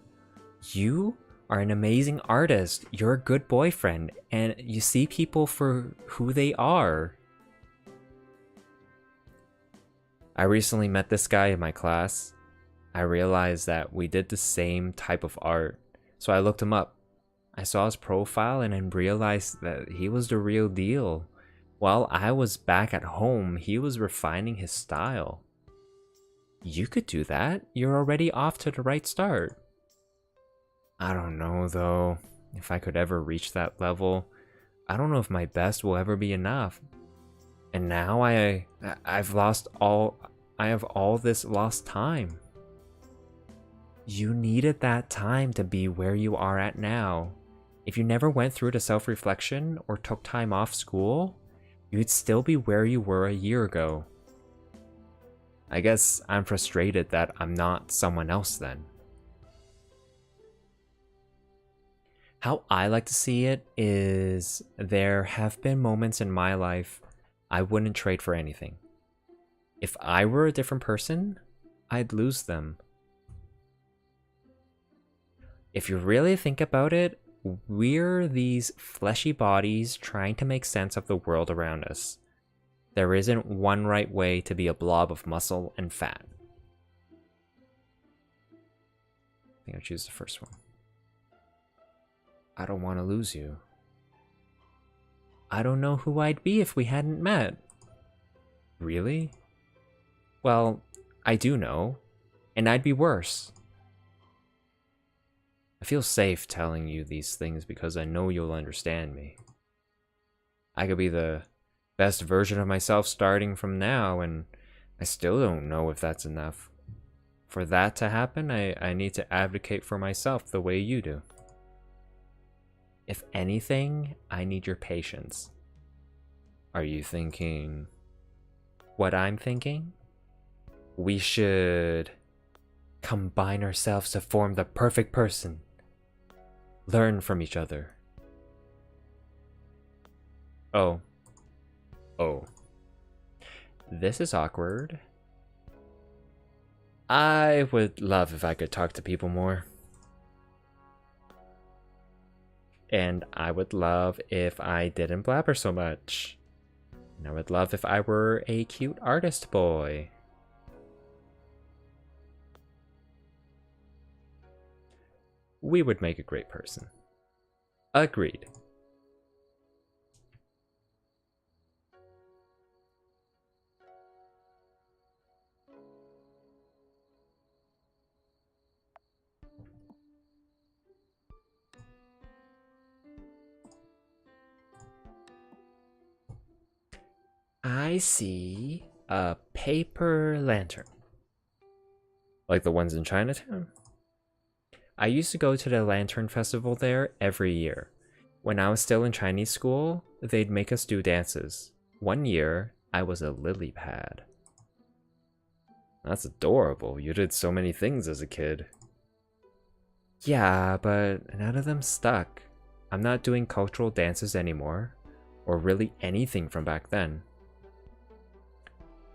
You are an amazing artist, you're a good boyfriend, and you see people for who they are. I recently met this guy in my class. I realized that we did the same type of art, so I looked him up. I saw his profile and I realized that he was the real deal. While I was back at home, he was refining his style. You could do that. You're already off to the right start. I don't know though, if I could ever reach that level. I don't know if my best will ever be enough. And now I have all this lost time. You needed that time to be where you are at now. If you never went through the self-reflection or took time off school, you'd still be where you were a year ago. I guess I'm frustrated that I'm not someone else then. How I like to see it is there have been moments in my life I wouldn't trade for anything. If I were a different person, I'd lose them. If you really think about it, we're these fleshy bodies trying to make sense of the world around us. There isn't one right way to be a blob of muscle and fat. I think I'll choose the first one. I don't want to lose you. I don't know who I'd be if we hadn't met. Really? Well, I do know, and I'd be worse. I feel safe telling you these things because I know you'll understand me. I could be the best version of myself starting from now, and I still don't know if that's enough. For that to happen, I need to advocate for myself the way you do. If anything, I need your patience. Are you thinking what I'm thinking? We should combine ourselves to form the perfect person. Learn from each other. Oh. This is awkward. I would love if I could talk to people more. And I would love if I didn't blabber so much. And I would love if I were a cute artist boy. We would make a great person. Agreed. I see a paper lantern. Like the ones in Chinatown? I used to go to the Lantern Festival there every year. When I was still in Chinese school, they'd make us do dances. One year, I was a lily pad. That's adorable. You did so many things as a kid. Yeah, but none of them stuck. I'm not doing cultural dances anymore, or really anything from back then.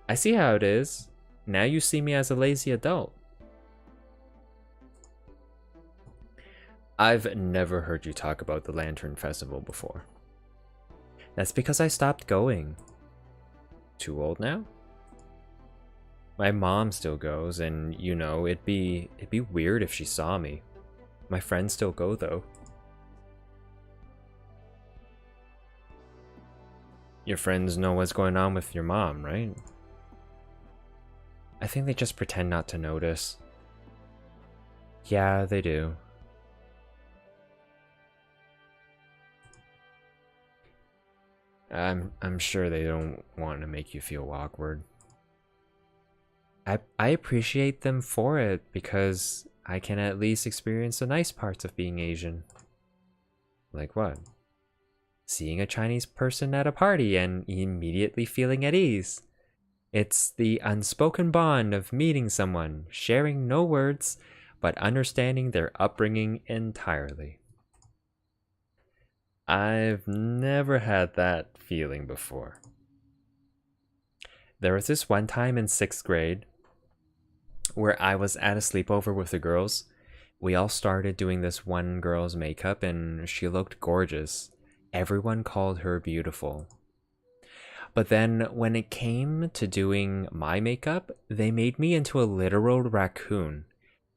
I see how it is. Now you see me as a lazy adult. I've never heard you talk about the Lantern Festival before. That's because I stopped going. Too old now? My mom still goes, and you know, it'd be weird if she saw me. My friends still go though. Your friends know what's going on with your mom, right? I think they just pretend not to notice. Yeah, they do. I'm sure they don't want to make you feel awkward. I appreciate them for it because I can at least experience the nice parts of being Asian. Like what? Seeing a Chinese person at a party and immediately feeling at ease. It's the unspoken bond of meeting someone, sharing no words, but understanding their upbringing entirely. I've never had that feeling before. There was this one time in 6th grade where I was at a sleepover with the girls. We all started doing this one girl's makeup and she looked gorgeous. Everyone called her beautiful. But then when it came to doing my makeup, they made me into a literal raccoon.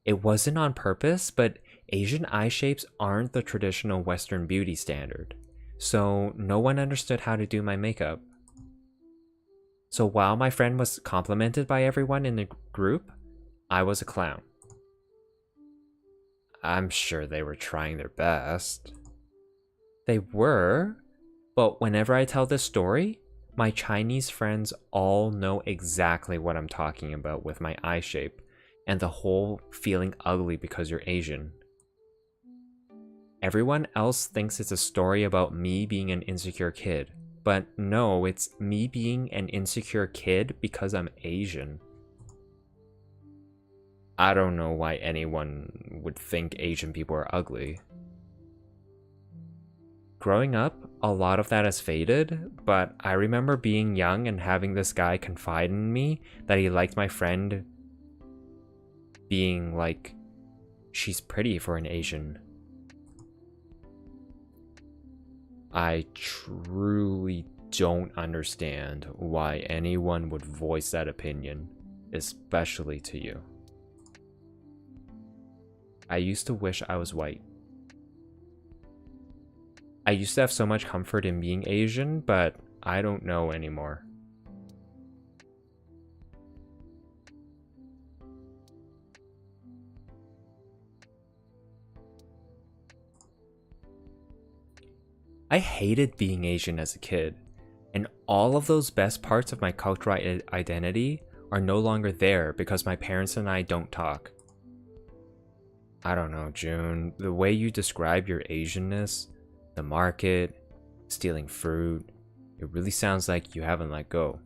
It wasn't on purpose, but Asian eye shapes aren't the traditional Western beauty standard. So no one understood how to do my makeup. So while my friend was complimented by everyone in the group, I was a clown. I'm sure they were trying their best. They were, but whenever I tell this story, my Chinese friends all know exactly what I'm talking about with my eye shape and the whole feeling ugly because you're Asian. Everyone else thinks it's a story about me being an insecure kid, but no, it's me being an insecure kid because I'm Asian. I don't know why anyone would think Asian people are ugly. Growing up, a lot of that has faded, but I remember being young and having this guy confide in me that he liked my friend being like, she's pretty for an Asian. I truly don't understand why anyone would voice that opinion, especially to you. I used to wish I was white. I used to have so much comfort in being Asian, but I don't know anymore. I hated being Asian as a kid, and all of those best parts of my cultural identity are no longer there because my parents and I don't talk. I don't know, June, the way you describe your Asianness, the market, stealing fruit, it really sounds like you haven't let go.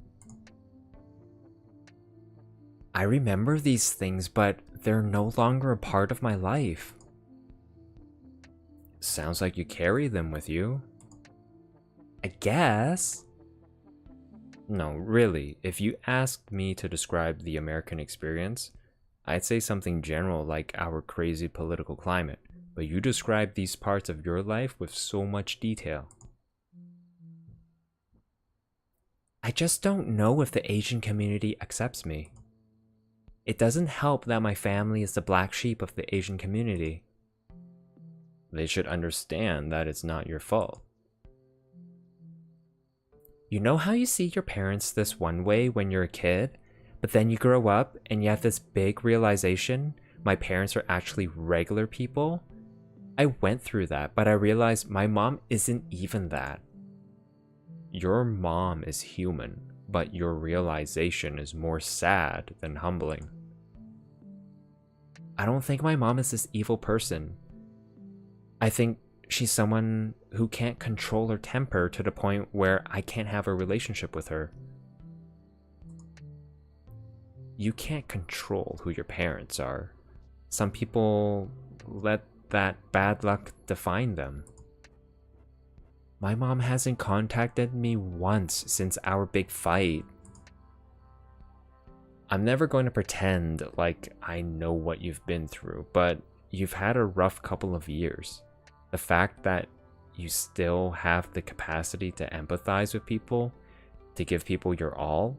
I remember these things, but they're no longer a part of my life. Sounds like you carry them with you. I guess. No, really, if you asked me to describe the American experience, I'd say something general like our crazy political climate, but you describe these parts of your life with so much detail. I just don't know if the Asian community accepts me. It doesn't help that my family is the black sheep of the Asian community. They should understand that it's not your fault. You know how you see your parents this one way when you're a kid, but then you grow up and you have this big realization my parents are actually regular people? I went through that, but I realized my mom isn't even that. Your mom is human, but your realization is more sad than humbling. I don't think my mom is this evil person. I think she's someone who can't control her temper to the point where I can't have a relationship with her. You can't control who your parents are. Some people let that bad luck define them. My mom hasn't contacted me once since our big fight. I'm never going to pretend like I know what you've been through, but you've had a rough couple of years. The fact that you still have the capacity to empathize with people, to give people your all,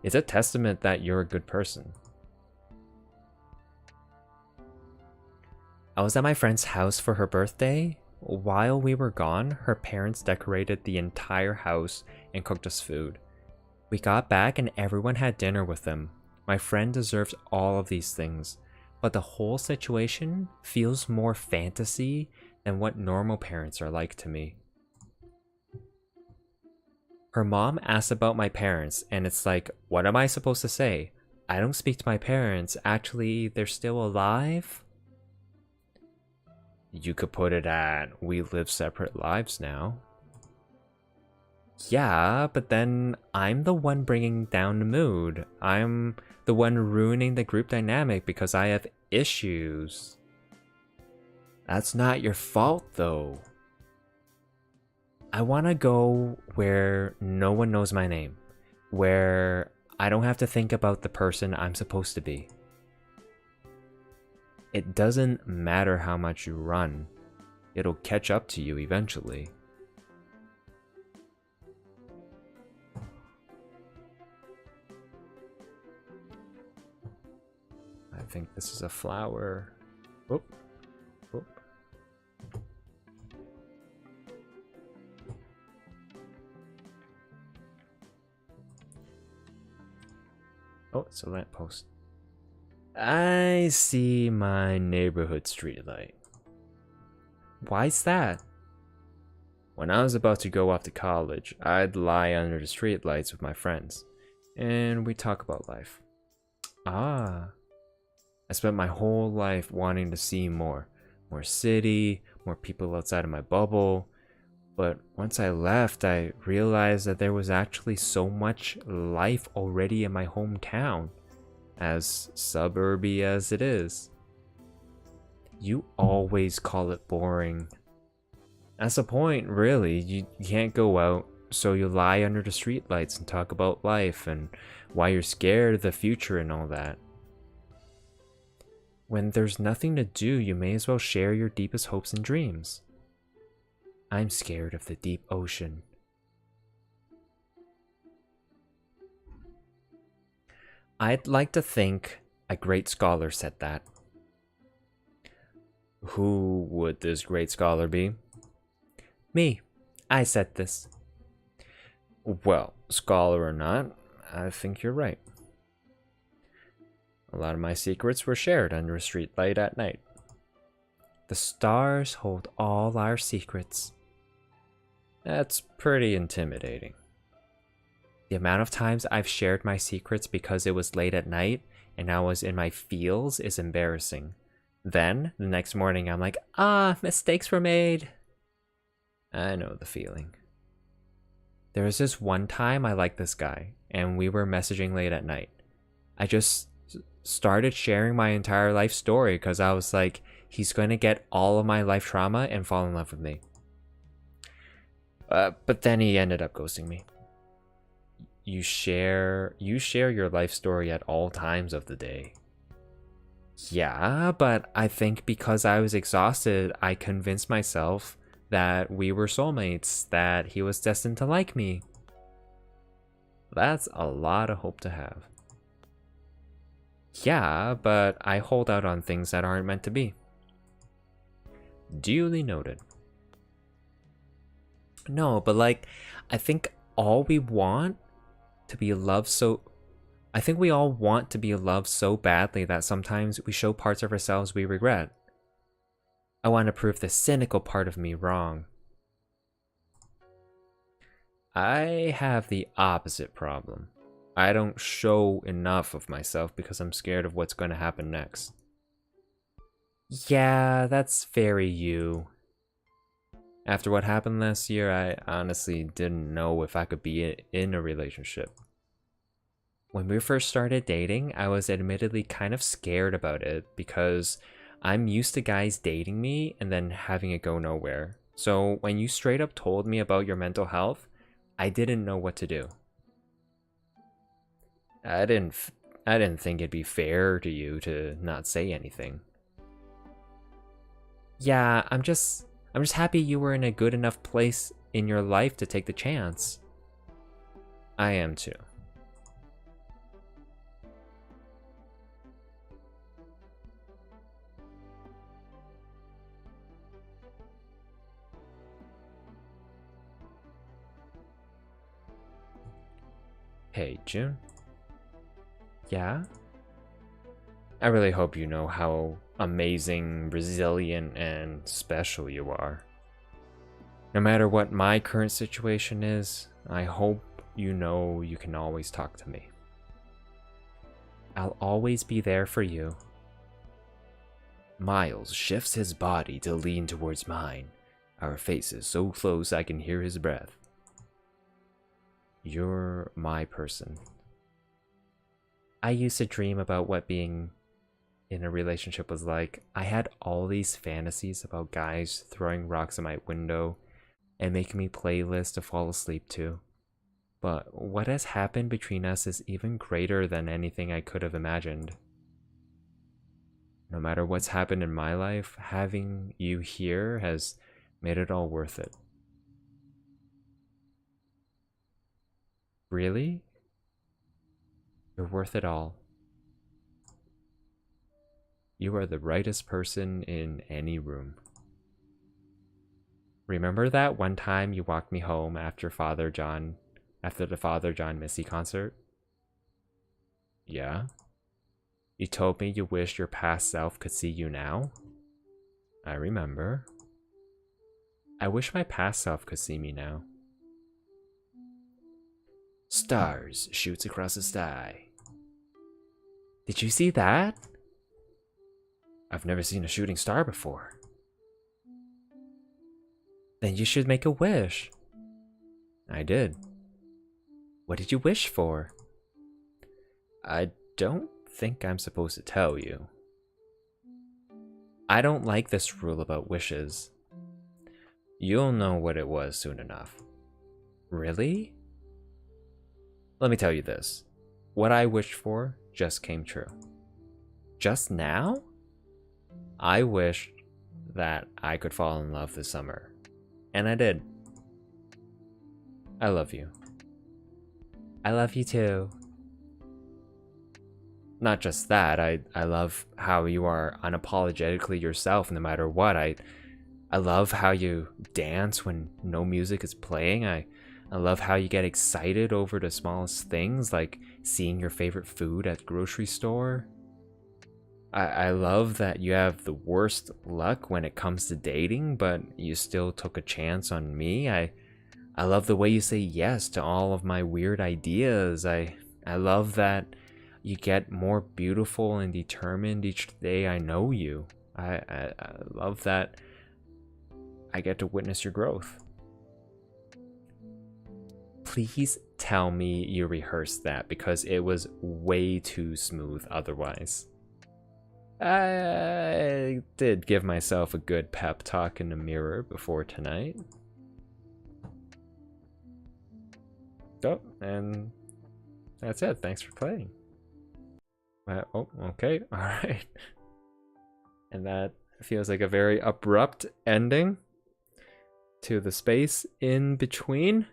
is a testament that you're a good person. I was at my friend's house for her birthday. While we were gone, her parents decorated the entire house and cooked us food. We got back and everyone had dinner with them. My friend deserves all of these things, but the whole situation feels more fantasy than what normal parents are like to me. Her mom asked about my parents, and it's like, what am I supposed to say? I don't speak to my parents. Actually, they're still alive? You could put it at, we live separate lives now. Yeah, but then I'm the one bringing down the mood. I'm the one ruining the group dynamic because I have issues. That's not your fault, though. I want to go where no one knows my name, where I don't have to think about the person I'm supposed to be. It doesn't matter how much you run, it'll catch up to you eventually. I think this is a flower. Whoop. Whoop. Oh, it's a lamppost. I see my neighborhood streetlight. Why's that? When I was about to go off to college, I'd lie under the streetlights with my friends, and we'd talk about life. Ah. I spent my whole life wanting to see more. More city, more people outside of my bubble. But once I left, I realized that there was actually so much life already in my hometown, as suburby as it is. You always call it boring. That's the point, really. You can't go out, so you lie under the streetlights and talk about life and why you're scared of the future and all that. When there's nothing to do, you may as well share your deepest hopes and dreams. I'm scared of the deep ocean. I'd like to think a great scholar said that. Who would this great scholar be? Me. I said this. Well, scholar or not, I think you're right. A lot of my secrets were shared under a streetlight at night. The stars hold all our secrets. That's pretty intimidating. The amount of times I've shared my secrets because it was late at night and I was in my feels is embarrassing. Then, the next morning, I'm like, mistakes were made. I know the feeling. There was this one time I liked this guy, and we were messaging late at night. I just started sharing my entire life story because I was like, he's going to get all of my life trauma and fall in love with me. But then he ended up ghosting me. You share your life story at all times of the day. Yeah, but I think because I was exhausted, I convinced myself that we were soulmates, that he was destined to like me. That's a lot of hope to have. Yeah, but I hold out on things that aren't meant to be. Duly noted. No, but like, I think all we want to be loved so... I think we all want to be loved so badly that sometimes we show parts of ourselves we regret. I want to prove the cynical part of me wrong. I have the opposite problem. I don't show enough of myself because I'm scared of what's going to happen next. Yeah, that's very you. After what happened last year, I honestly didn't know if I could be in a relationship. When we first started dating, I was admittedly kind of scared about it because I'm used to guys dating me and then having it go nowhere. So when you straight up told me about your mental health, I didn't know what to do. I didn't think it'd be fair to you to not say anything. Yeah, I'm just happy you were in a good enough place in your life to take the chance. I am too. Hey, June? Yeah? I really hope you know how amazing, resilient, and special you are. No matter what my current situation is, I hope you know you can always talk to me. I'll always be there for you. Miles shifts his body to lean towards mine, our faces so close I can hear his breath. You're my person. I used to dream about what being in a relationship was like. I had all these fantasies about guys throwing rocks at my window and making me playlists to fall asleep to. But what has happened between us is even greater than anything I could have imagined. No matter what's happened in my life, having you here has made it all worth it. Really? You're worth it all. You are the rightest person in any room. Remember that one time you walked me home after the Father John Missy concert? Yeah. You told me you wished your past self could see you now? I remember. I wish my past self could see me now. Stars shoots across the sky. Did you see that? I've never seen a shooting star before. Then you should make a wish. I did. What did you wish for? I don't think I'm supposed to tell you. I don't like this rule about wishes. You'll know what it was soon enough. Really? Let me tell you this. What I wished for just came true. Just now? I wished that I could fall in love this summer. And I did. I love you. I love you too. Not just that, I love how you are unapologetically yourself no matter what. I love how you dance when no music is playing. I love how you get excited over the smallest things, like seeing your favorite food at the grocery store. I love that you have the worst luck when it comes to dating, but you still took a chance on me. I love the way you say yes to all of my weird ideas. I love that you get more beautiful and determined each day I know you. I love that I get to witness your growth. Please tell me you rehearsed that, because it was way too smooth otherwise. I did give myself a good pep talk in the mirror before tonight. Oh, and that's it. Thanks for playing. Oh, okay. All right. And that feels like a very abrupt ending to the space in between.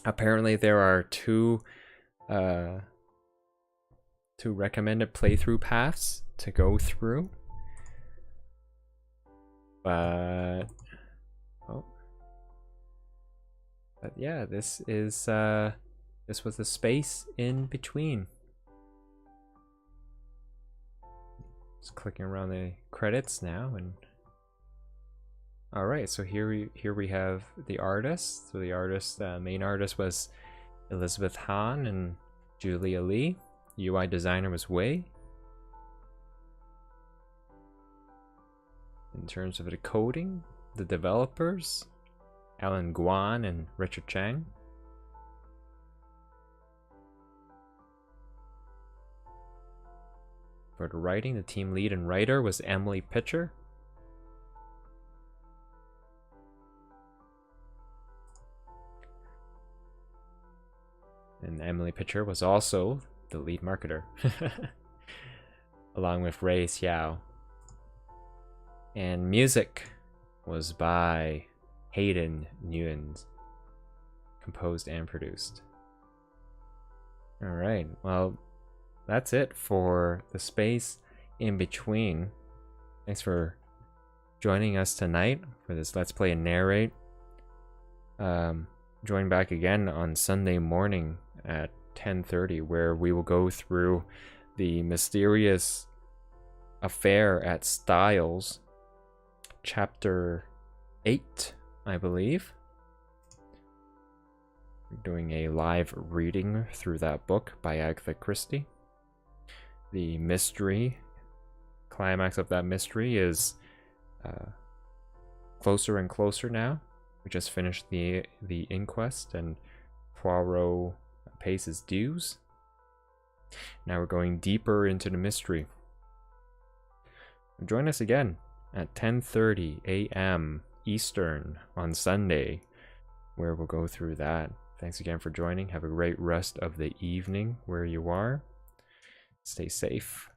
Apparently there are two recommended playthrough paths to go through. But yeah, this was the space in between. Just clicking around the credits now, and all right, so here we have the artists. So the artist, main artist was Elizabeth Han and Julia Lee. UI designer was Wei. In terms of the coding, the developers, Alan Guan and Richard Cheng. For the writing, the team lead and writer was Emily Pitcher. And Emily Pitcher was also the lead marketer, along with Hsiao. And music was by Hayden Nuyens, composed and produced. Alright, well, that's it for the space in between. Thanks for joining us tonight for this Let's Play and Narrate. Join back again on Sunday morning at 10:30, where we will go through the mysterious affair at Styles, chapter 8, I believe. doing a live reading through that book by Agatha Christie. The mystery, climax of that mystery is closer and closer now. We just finished the inquest and Poirot pays his dues. Now we're going deeper into the mystery. Join us again at 10:30 a.m. Eastern on Sunday, where we'll go through that. Thanks again for joining. Have a great rest of the evening where you are. Stay safe.